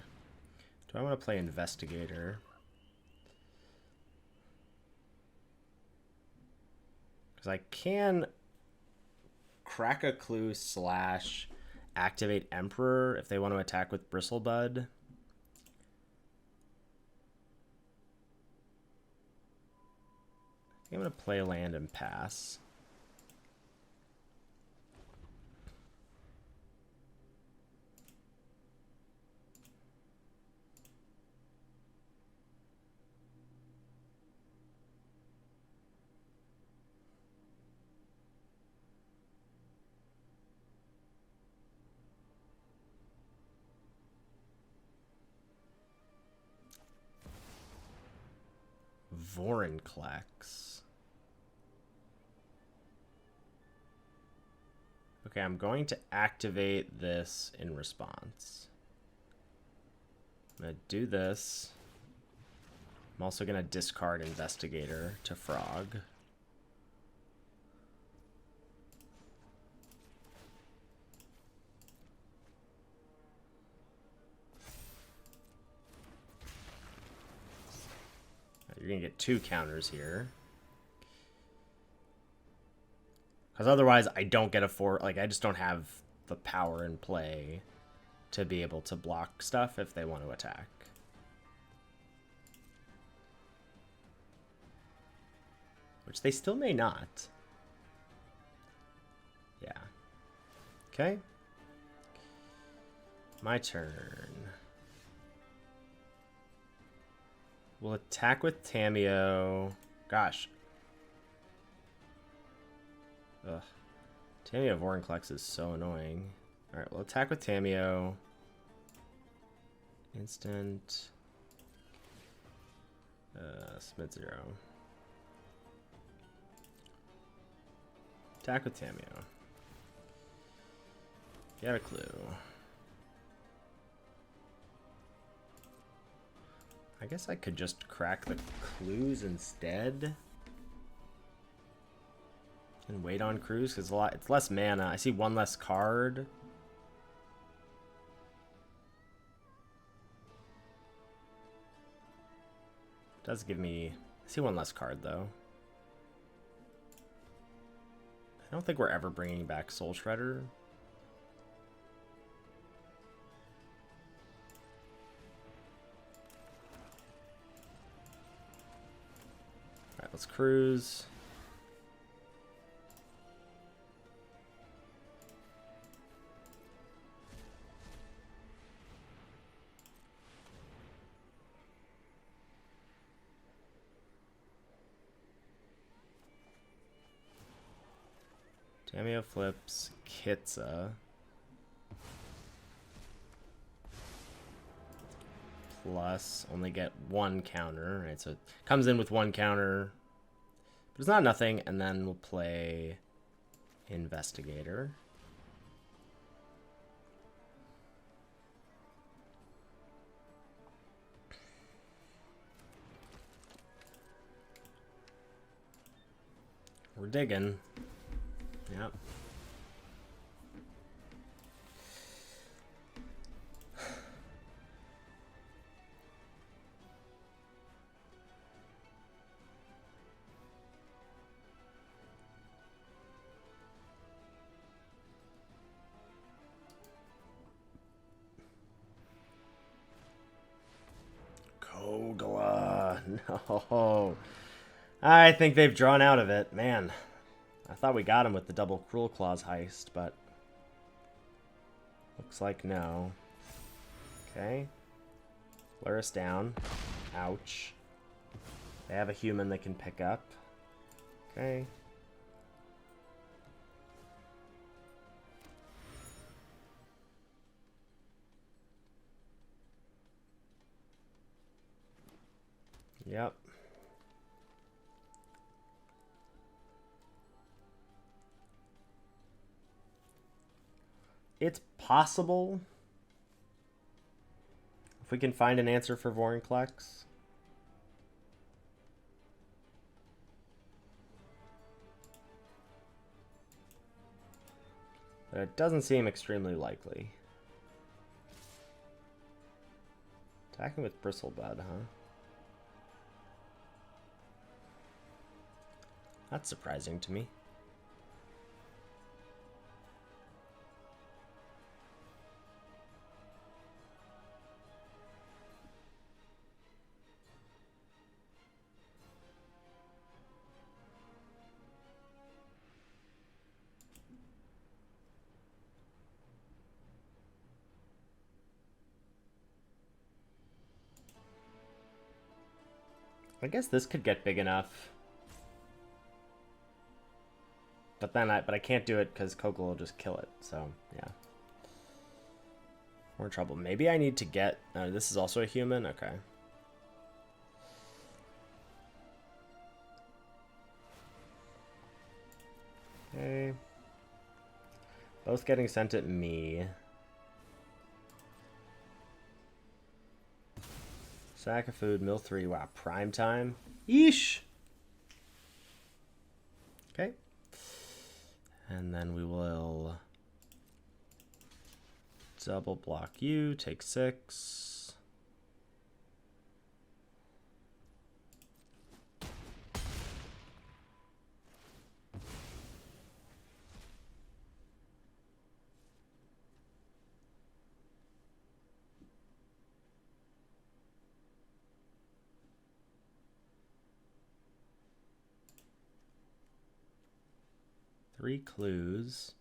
I want to play Investigator? Because I can crack a clue / activate Emperor if they want to attack with Bristlebud. I'm going to play land and pass. Vorinclex. Okay, I'm going to activate this in response. I'm going to do this. I'm also going to discard Investigator to Frog. You're going to get 2 counters here. Because otherwise I don't get a 4, like I just don't have the power in play to be able to block stuff if they want to attack. Which they still may not. Yeah. Okay. My turn. We'll attack with Tameo. Gosh. Ugh. Tameo Vorinclex is so annoying. Alright, we'll attack with Tameo. Instant. Smith 0. Attack with Tamio. Get a clue. I guess I could just crack the clues instead. And wait on Cruise, because it's less mana. I see one less card. It does give me... I see one less card, though. I don't think we're ever bringing back Soul Shredder. Alright, let's cruise. Tamio flips Kitza. Plus, only get one counter. Right, so it comes in with one counter. But it's not nothing. And then we'll play Investigator. We're digging. Yep. Kogla. No. I think they've drawn out of it. Man. I thought we got him with the double Cruel Claws heist, but looks like no. Okay. Lurrus down. Ouch. They have a human they can pick up. Okay. Yep. It's possible if we can find an answer for Vorinclex. But it doesn't seem extremely likely. Attacking with Bristlebud, huh? That's surprising to me. I guess this could get big enough. But then I can't do it because Kogel will just kill it. So, yeah. We're in trouble. Maybe I need to get... this is also a human? Okay. Okay. Both getting sent at me. Sack of food, mill 3. Wow, prime time. Yeesh! Okay. And then we will double block you, take 6. Three clues.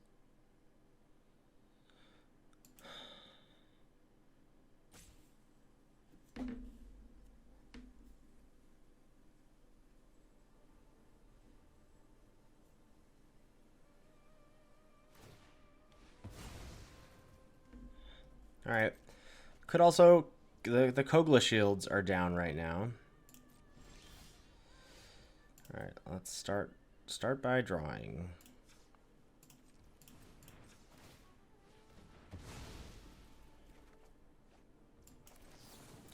All right. Could also the Kogla shields are down right now. All right, let's start by drawing.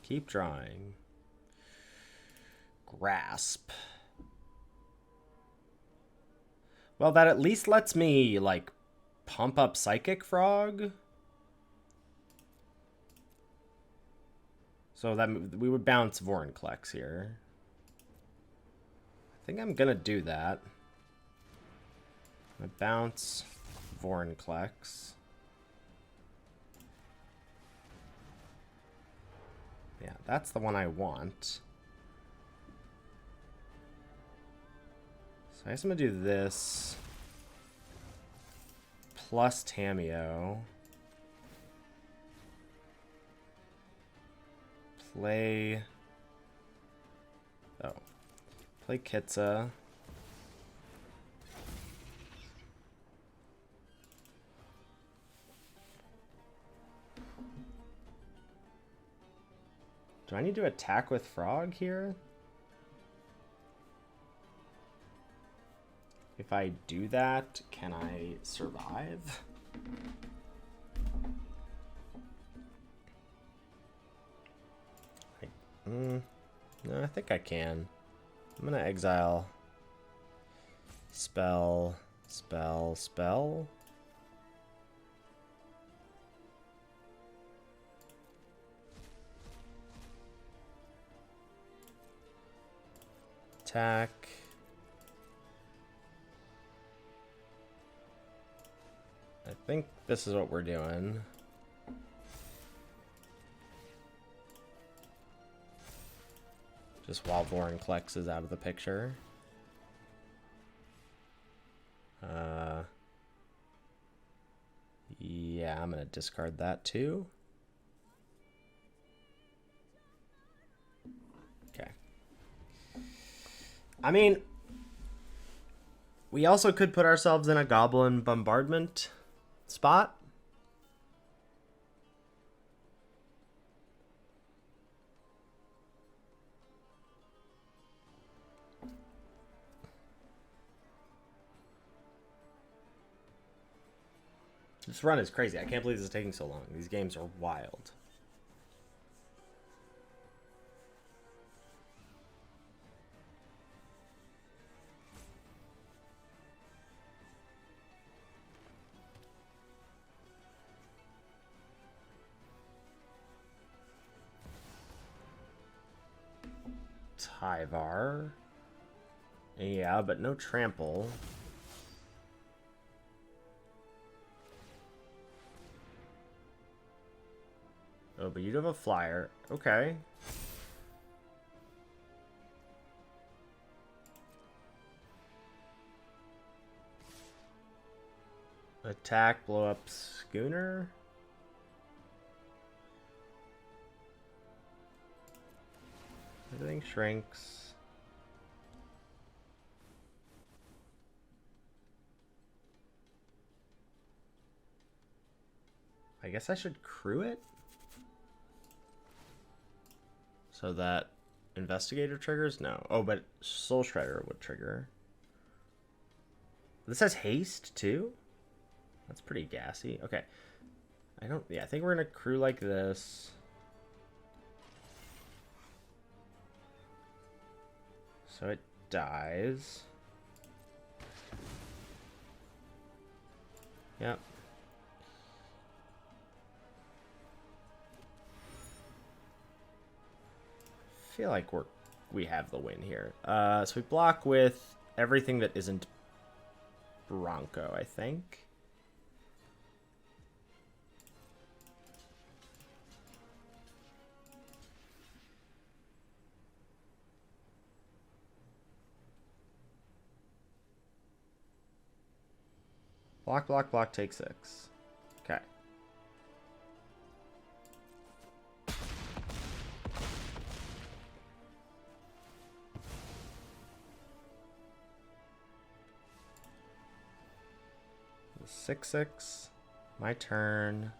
Keep drawing. Grasp. Well, that at least lets me, like, pump up Psychic Frog. So that we would bounce Vorinclex here. I think I'm gonna do that. I'm gonna bounce Vorinclex. Yeah, that's the one I want. So I guess I'm gonna do this. Plus Tameo. Play... Oh. Play Kitsa. Do I need to attack with Frog here? If I do that, can I survive? No, I think I can. I'm gonna exile. Spell. Attack. I think this is what we're doing. Just while Vorinclex is out of the picture. Yeah, I'm gonna discard that too. Okay. I mean, we also could put ourselves in a Goblin Bombardment spot. This run is crazy. I can't believe this is taking so long. These games are wild. Tyvar. Yeah, but no trample. Oh, but you do have a flyer. Okay. Attack, blow up Schooner. Everything shrinks. I guess I should crew it? So that Investigator triggers? No. Oh, but Soul Shredder would trigger. This has haste too? That's pretty gassy. Okay. I think we're gonna crew like this. So it dies. Yep. I feel like we have the win here. So we block with everything that isn't Bronco, I think. Block, take 6. Okay. Six. My turn.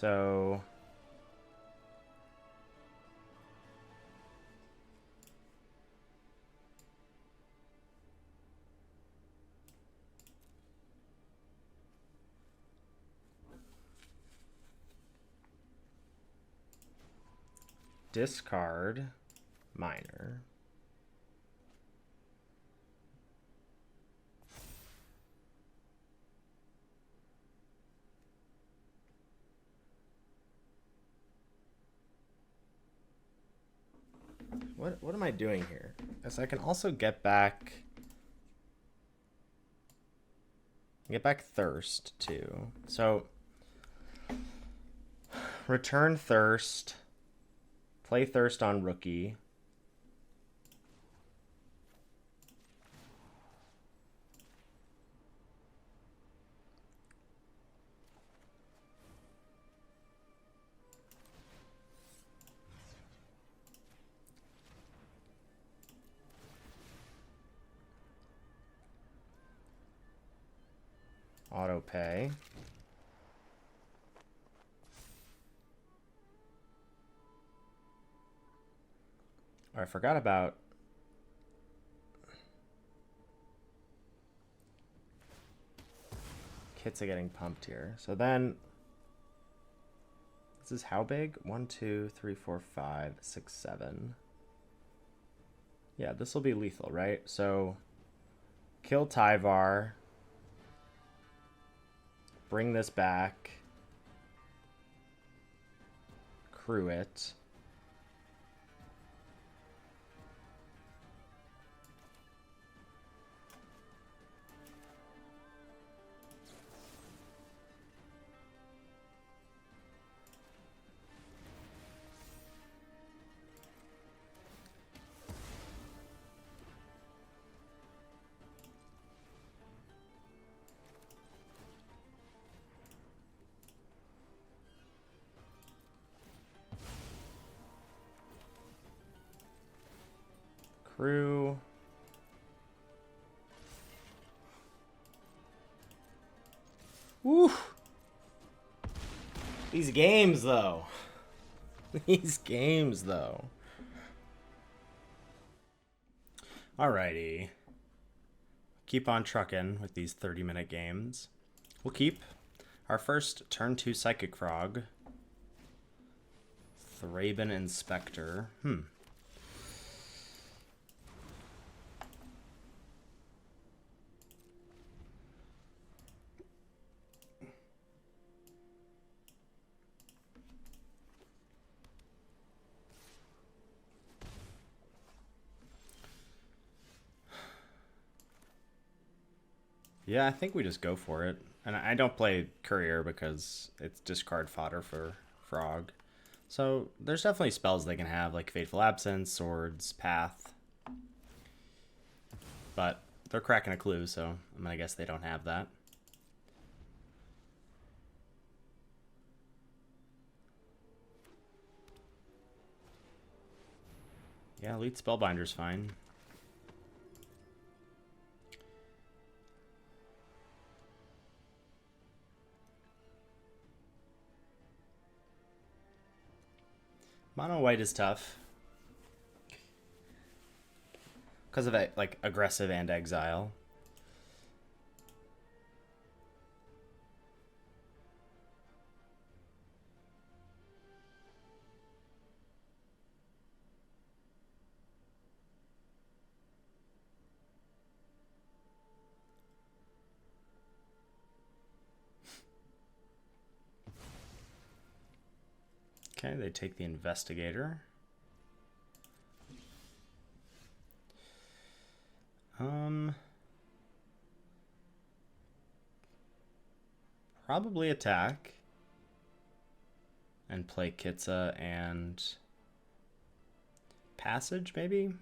So discard minor. What am I doing here? Because I can also get back Thirst too. So return Thirst, play Thirst on rookie. Auto pay. Oh, I forgot about kits are getting pumped here. So then this is how big? 1, 2, 3, 4, 5, 6, 7. Yeah, this will be lethal, right? So kill Tyvar. Bring this back. Crew it. Crew. Woo! These games, though. These games, though. Alrighty. Keep on trucking with these 30-minute games. We'll keep our first turn 2 Psychic Frog. Thraben Inspector. Yeah, I think we just go for it. And I don't play Courier because it's discard fodder for Frog. So there's definitely spells they can have, like Fateful Absence, Swords, Path. But they're cracking a clue, so I'm gonna guess they don't have that. Yeah, Elite Spellbinder's fine. Mono white is tough because of it, like aggressive and exile. Okay, they take the Investigator. Probably attack and play Kitsa and Passage, maybe?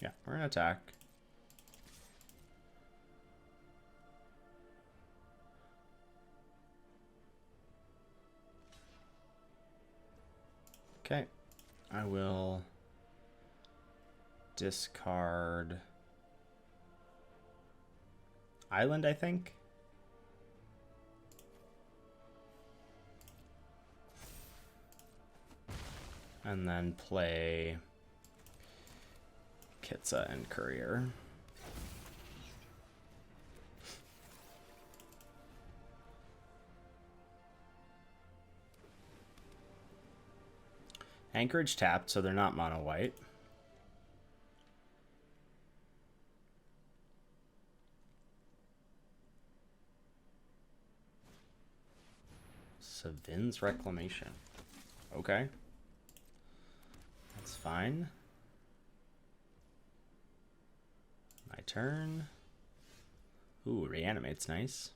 Yeah, we're gonna attack. Okay, I will discard Island, I think. And then play Kitza and Courier. Anchorage tapped, so they're not mono white. Savin's Reclamation. Okay. That's fine. My turn. Ooh, Reanimate's nice.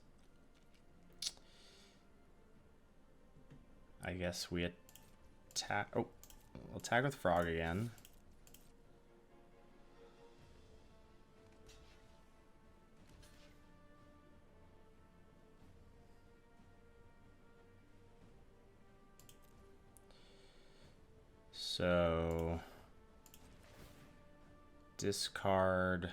I guess we attack. Oh, we'll attack with Frog again. So discard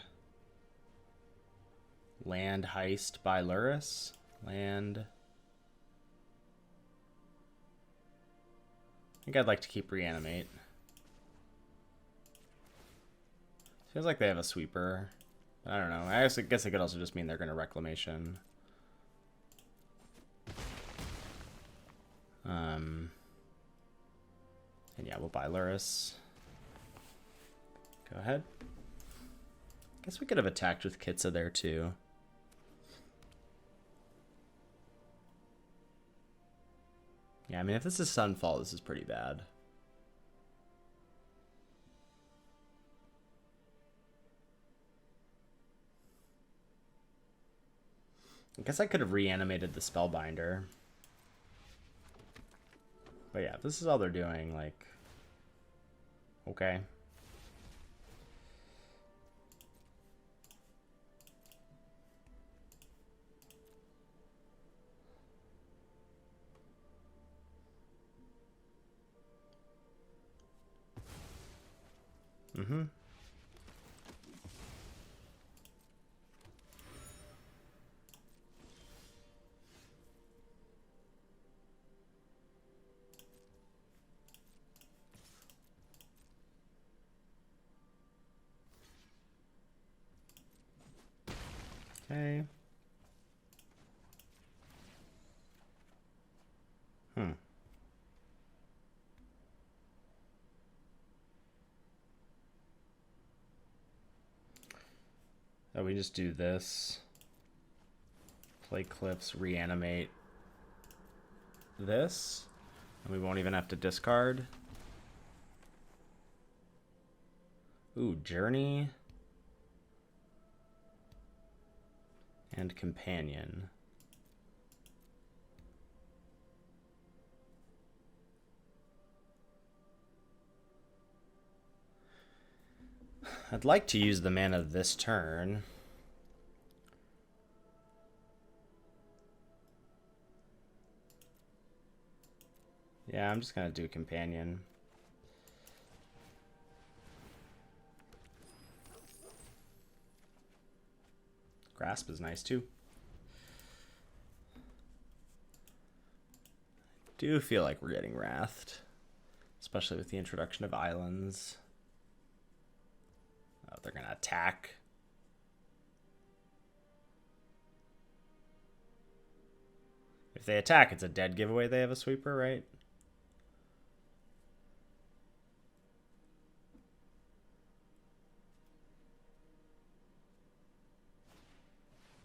Land Heist by Lurrus. Land. I think I'd like to keep Reanimate. Feels like they have a sweeper. I don't know. I guess it could also just mean they're going to Reclamation. And yeah, we'll buy Lurrus. Go ahead. Guess we could have attacked with Kitza there too. Yeah, I mean, if this is Sunfall, this is pretty bad. I guess I could have reanimated the Spellbinder. But yeah, if this is all they're doing, like... Okay. Mm-hmm. Okay. So we just do this. Play Cliffs, reanimate this. And we won't even have to discard. Ooh, Journey. And Companion. I'd like to use the mana this turn. Yeah, I'm just gonna do Companion. Grasp is nice too. Do feel like we're getting wrathed, especially with the introduction of islands. Oh, they're gonna attack. If they attack, it's a dead giveaway they have a sweeper, right?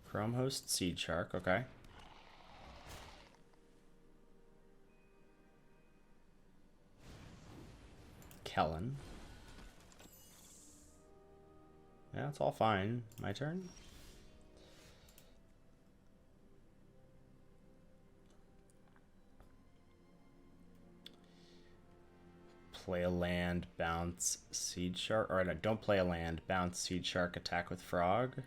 Chrome Host, Seed Shark, okay. Kellen. Yeah, it's all fine. My turn? Play a land, bounce, Seed Shark. Or no, don't play a land, bounce, Seed Shark, attack with Frog.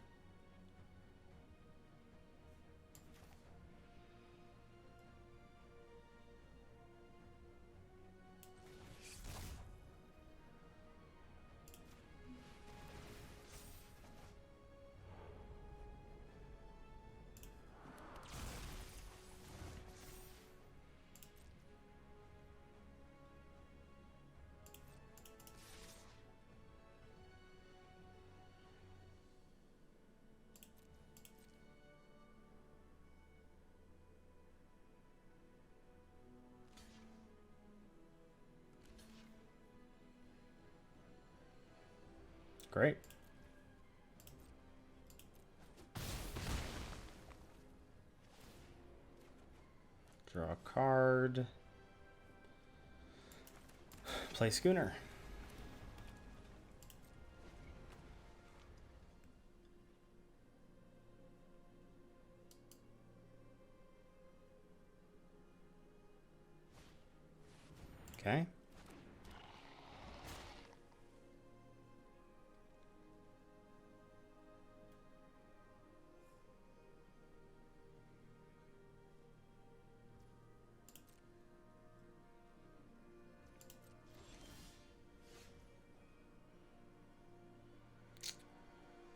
Great. Draw a card. Play Schooner. Okay.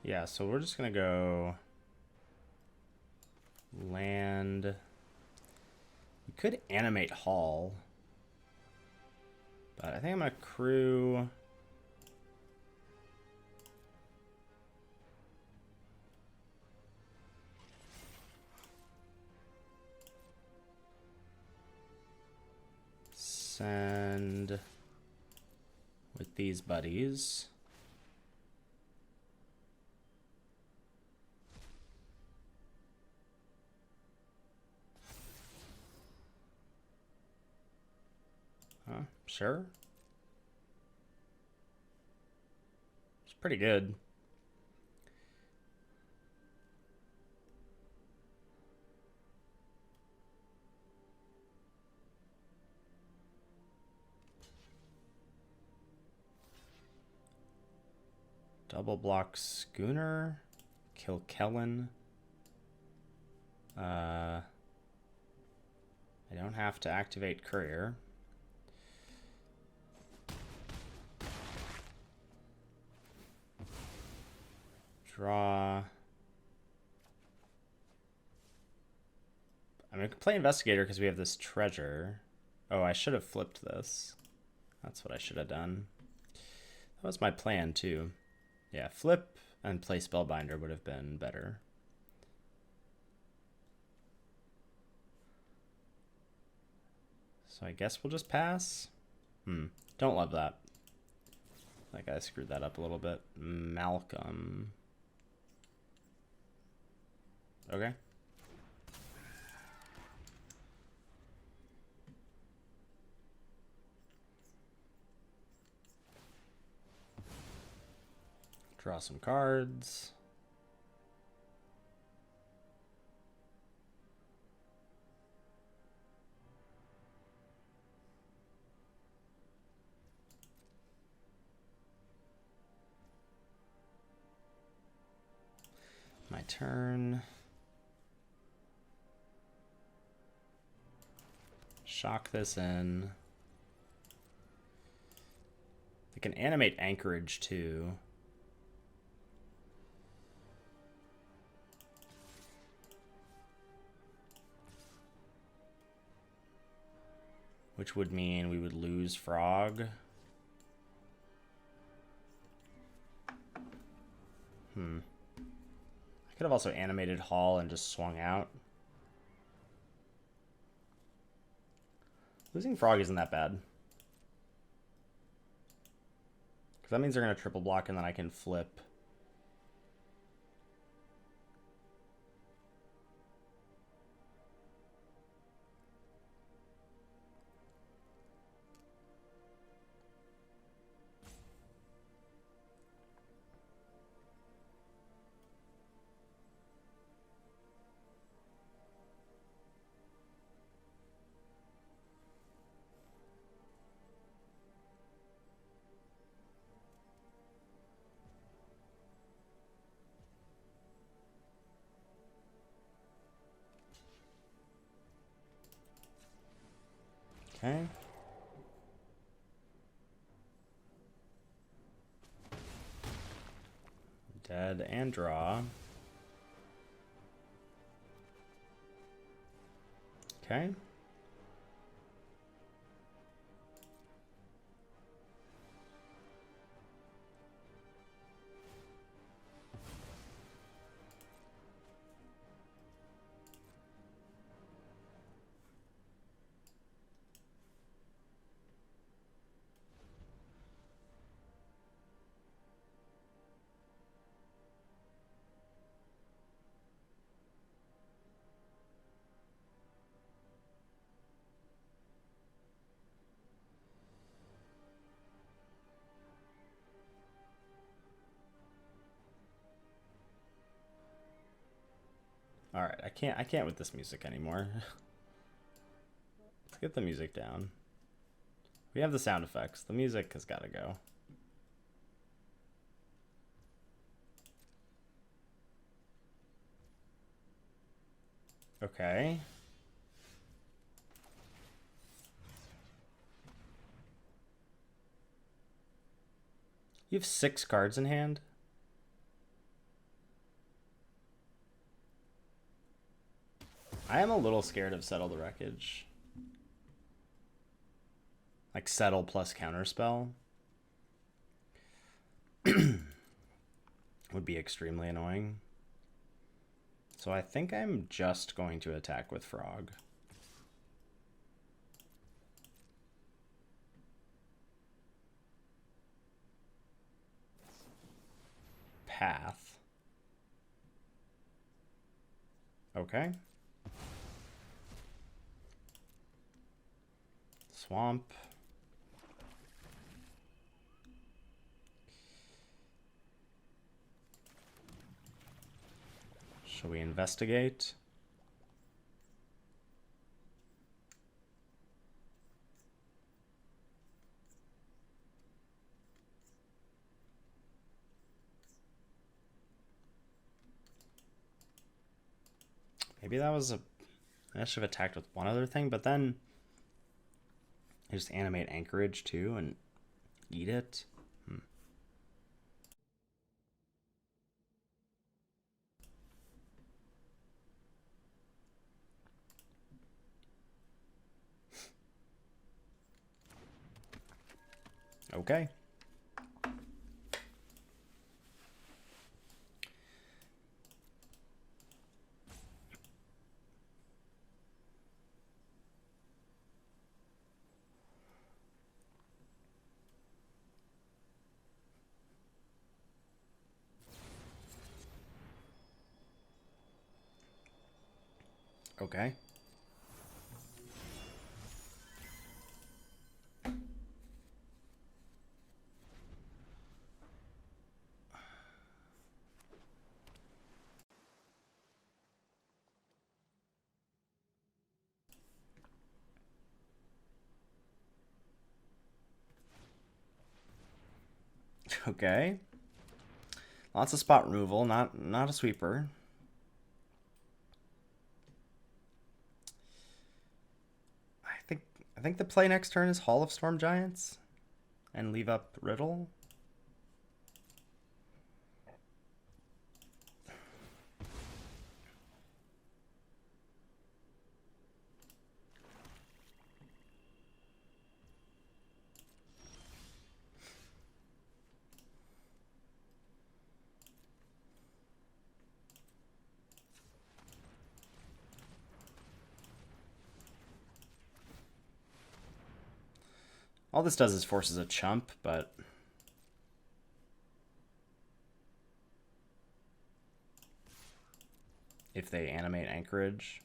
Yeah, so we're just gonna go land. We could animate Hall, but I think I'm gonna crew. Send with these buddies. Sure. It's pretty good. Double block Schooner. Kill Kellen. I don't have to activate Courier. Draw. I'm going to play Investigator because we have this treasure. Oh, I should have flipped this. That's what I should have done. That was my plan, too. Yeah, flip and play Spellbinder would have been better. So I guess we'll just pass. Don't love that. That guy screwed that up a little bit. Malcolm. Okay. Draw some cards. My turn. Shock this in. They can animate Anchorage too. Which would mean we would lose Frog. I could have also animated Hall and just swung out. Losing Frog isn't that bad. Because that means they're going to triple block and then I can flip. Okay. Dead and draw. Okay. All right, I can't with this music anymore. Let's get the music down. We have the sound effects. The music has got to go. Okay. You have 6 cards in hand? I am a little scared of Settle the Wreckage. Like Settle plus Counterspell would be extremely annoying. So I think I'm just going to attack with Frog. Path. Okay. Swamp. Shall we investigate? Maybe that was a... I should have attacked with one other thing, but then I just animate Anchorage too and eat it. Okay. Okay. Okay. Lots of spot removal, not a sweeper. I think the play next turn is Hall of Storm Giants and leave up Riddle. All this does is forces a chump, but if they animate Anchorage,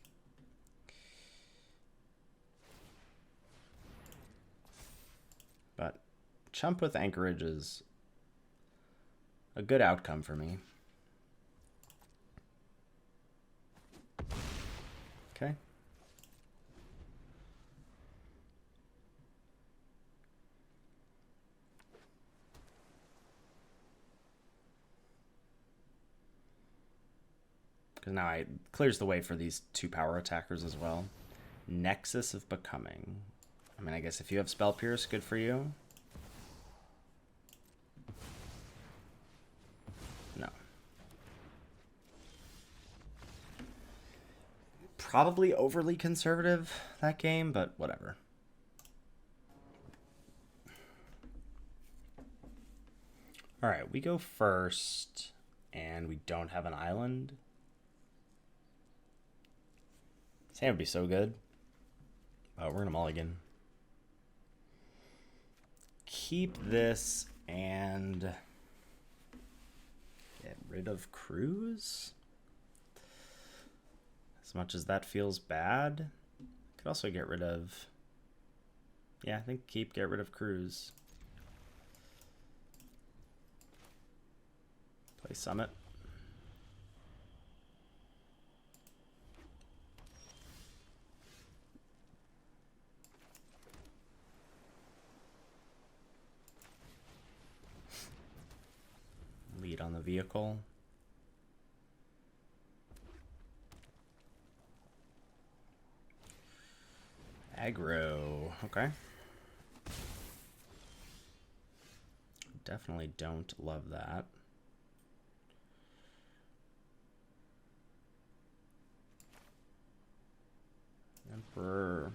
but chump with Anchorage is a good outcome for me. Okay. Because now it clears the way for these 2 power attackers as well. Nexus of Becoming. I mean, I guess if you have Spell Pierce, good for you. No. Probably overly conservative, that game, but whatever. Alright, we go first, and we don't have an island. Sand would be so good. Oh, we're gonna mulligan. Keep this and get rid of Cruise. As much as that feels bad, could also get rid of... Yeah, I think keep, get rid of Cruise. Play Summit. lead on the vehicle. Aggro. Okay. Definitely don't love that. Emperor.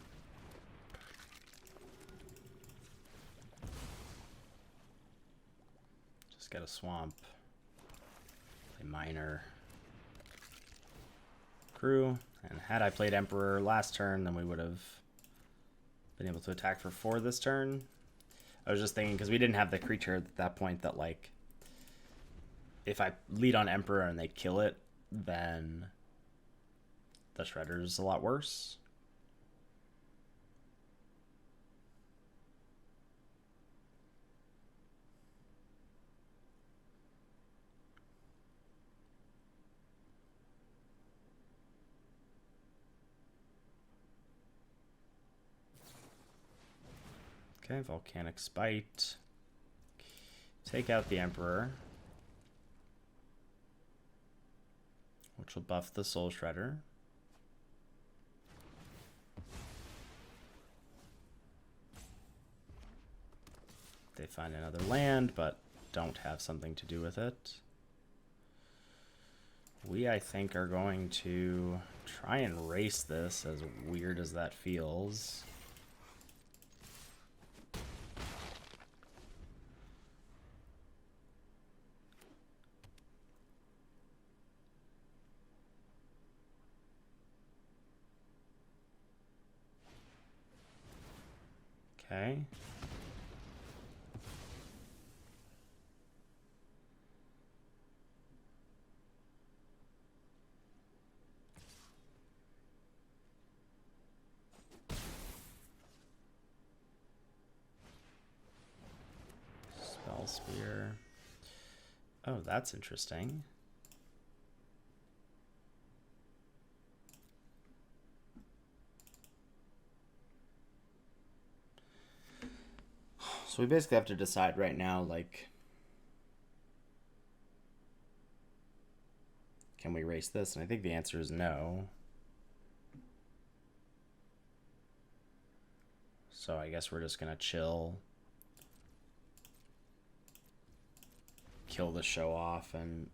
Just get a swamp. Play Miner. Crew. And had I played Emperor last turn, then we would have been able to attack for 4 this turn. I was just thinking, because we didn't have the creature at that point, that like, if I lead on Emperor and they kill it, then the Shredder's a lot worse. Okay, Volcanic Spite. Take out the Emperor, which will buff the Soul Shredder. They find another land, but don't have something to do with it. We, I think, are going to try and race this, as weird as that feels. Okay. Spell Spear. Oh, that's interesting. So we basically have to decide right now, like, can we race this? And I think the answer is no. So I guess we're just gonna chill, kill the show off, and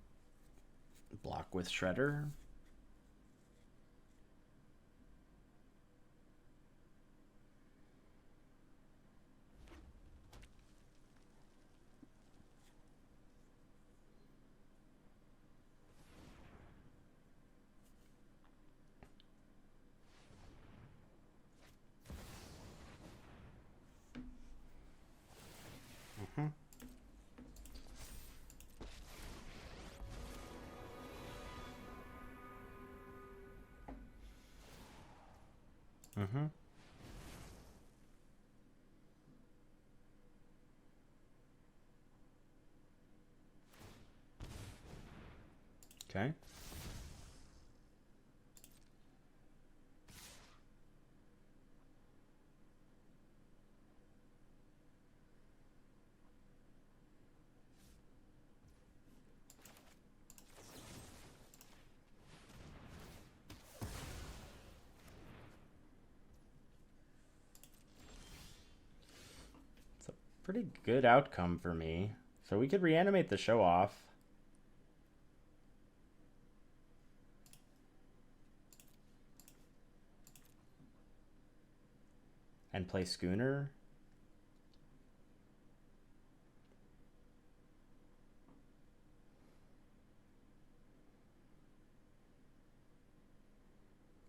block with Shredder. Mm-hmm. Okay. It's a pretty good outcome for me. So we could reanimate the show off. And play Schooner.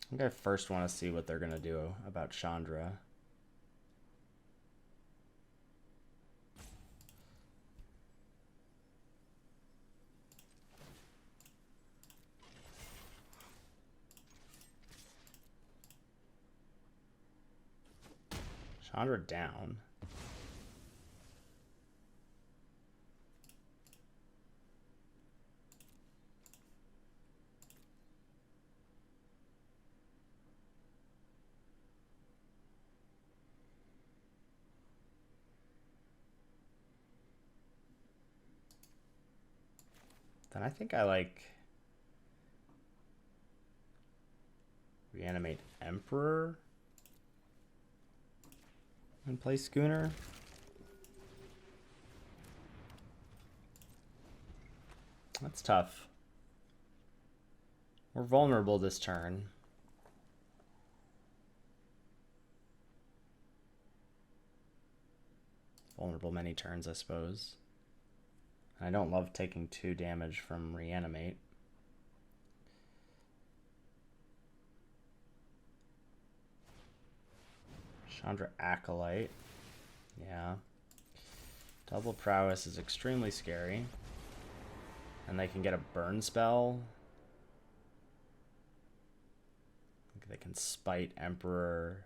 I think I first want to see what they're going to do about Chandra. Chandra down. Then I think I like reanimate Emperor and play Schooner. That's tough. We're vulnerable this turn. Vulnerable many turns, I suppose. I don't love taking 2 damage from reanimate. Chandra Acolyte. Yeah. Double Prowess is extremely scary. And they can get a burn spell. They can spite Emperor.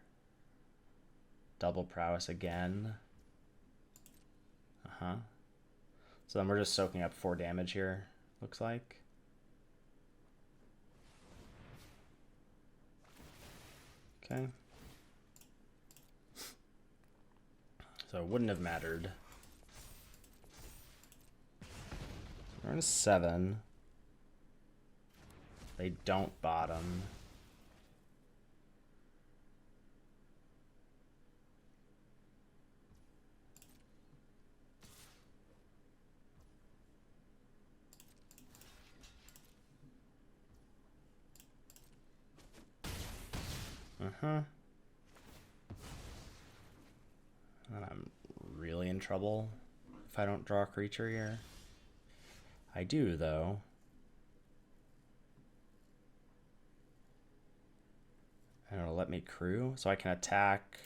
Double Prowess again. Uh-huh. So then we're just soaking up 4 damage here, looks like. Okay. So it wouldn't have mattered. So we're in a 7. They don't bottom. Uh-huh. And I'm really in trouble if I don't draw a creature here. I do, though. And it'll let me crew, so I can attack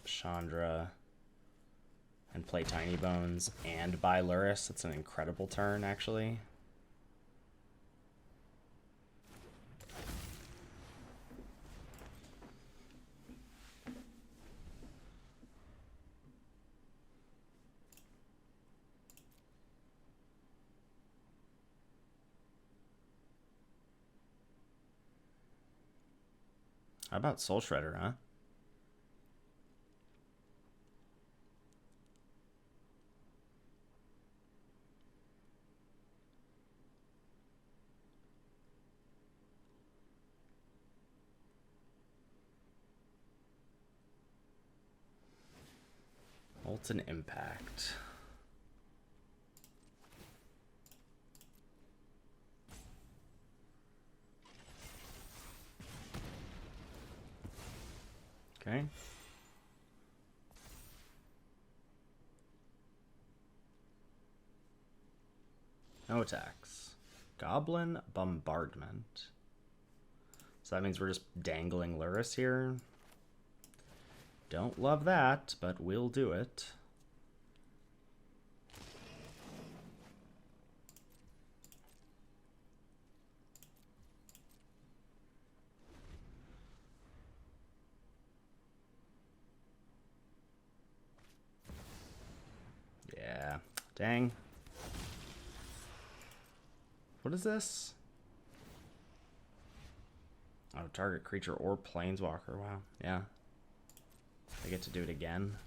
Chandra and play Tiny Bones and buy Lurrus. It's an incredible turn, actually. How about Soul Shredder, huh? Molten Impact. Okay. No attacks. Goblin Bombardment. So that means we're just dangling Lurrus here. Don't love that, but we'll do it. Yeah. Dang. What is this? Oh, target creature or planeswalker. Wow. Yeah. I get to do it again.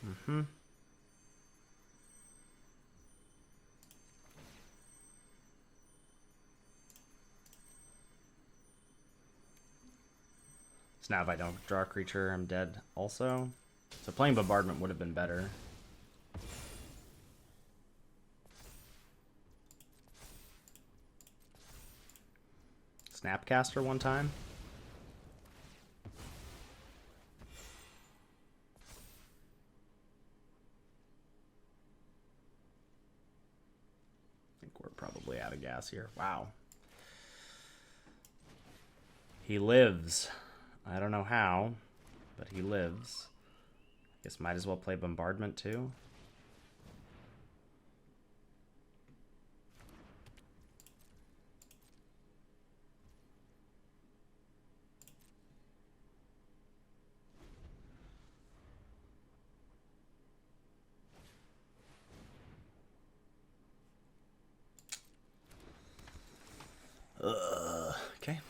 Mm-hmm. So now if I don't draw a creature, I'm dead also. So playing Bombardment would have been better. Snapcaster one time. I think we're probably out of gas here. Wow. He lives. I don't know how, but he lives. Guess might as well play Bombardment too. Okay.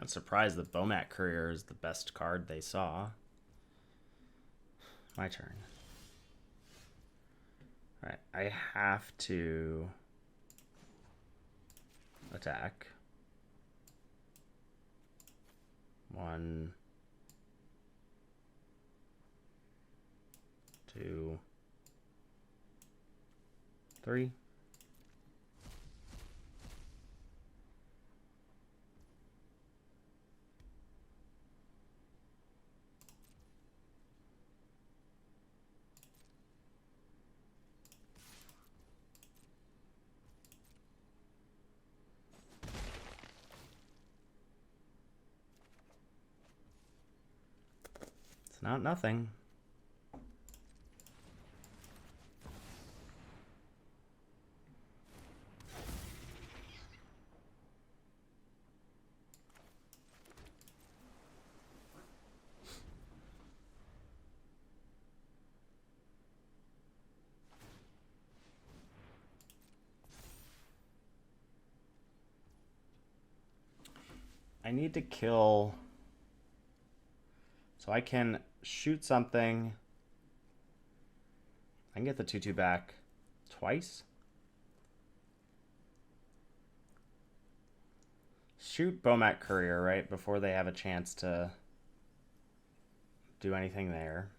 I'm surprised that Bomat Courier is the best card they saw. My turn. Alright, I have to attack. 1, 2, 3. It's not nothing. I need to kill, so I can shoot something. I can get the 2/2 back twice. Shoot Bomat Courier right before they have a chance to do anything there.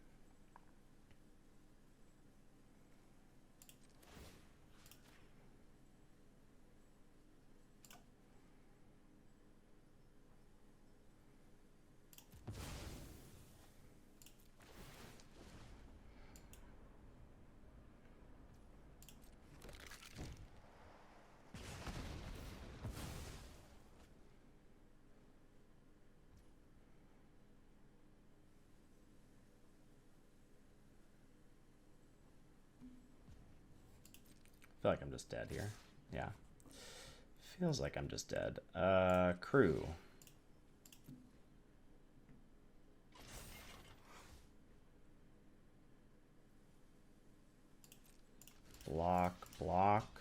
I feel like I'm just dead here. Yeah. Feels like I'm just dead. Crew. Block, block.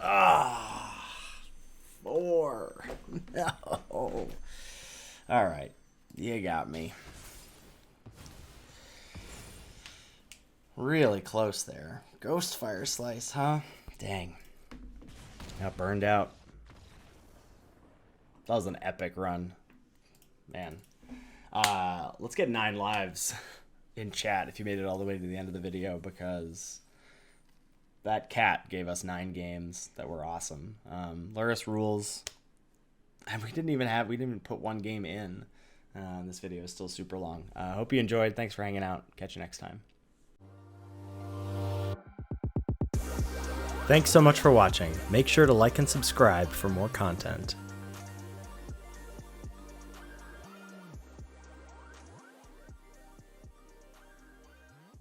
Ah, 4. No. All right, you got me. Really close there. Ghost Fire Slice, huh? Dang. Got burned out. That was an epic run. Man. Let's get 9 lives in chat if you made it all the way to the end of the video, because that cat gave us 9 games that were awesome. Lurrus rules. And we didn't even put 1 game in. This video is still super long. Hope you enjoyed. Thanks for hanging out. Catch you next time. Thanks so much for watching. Make sure to like and subscribe for more content.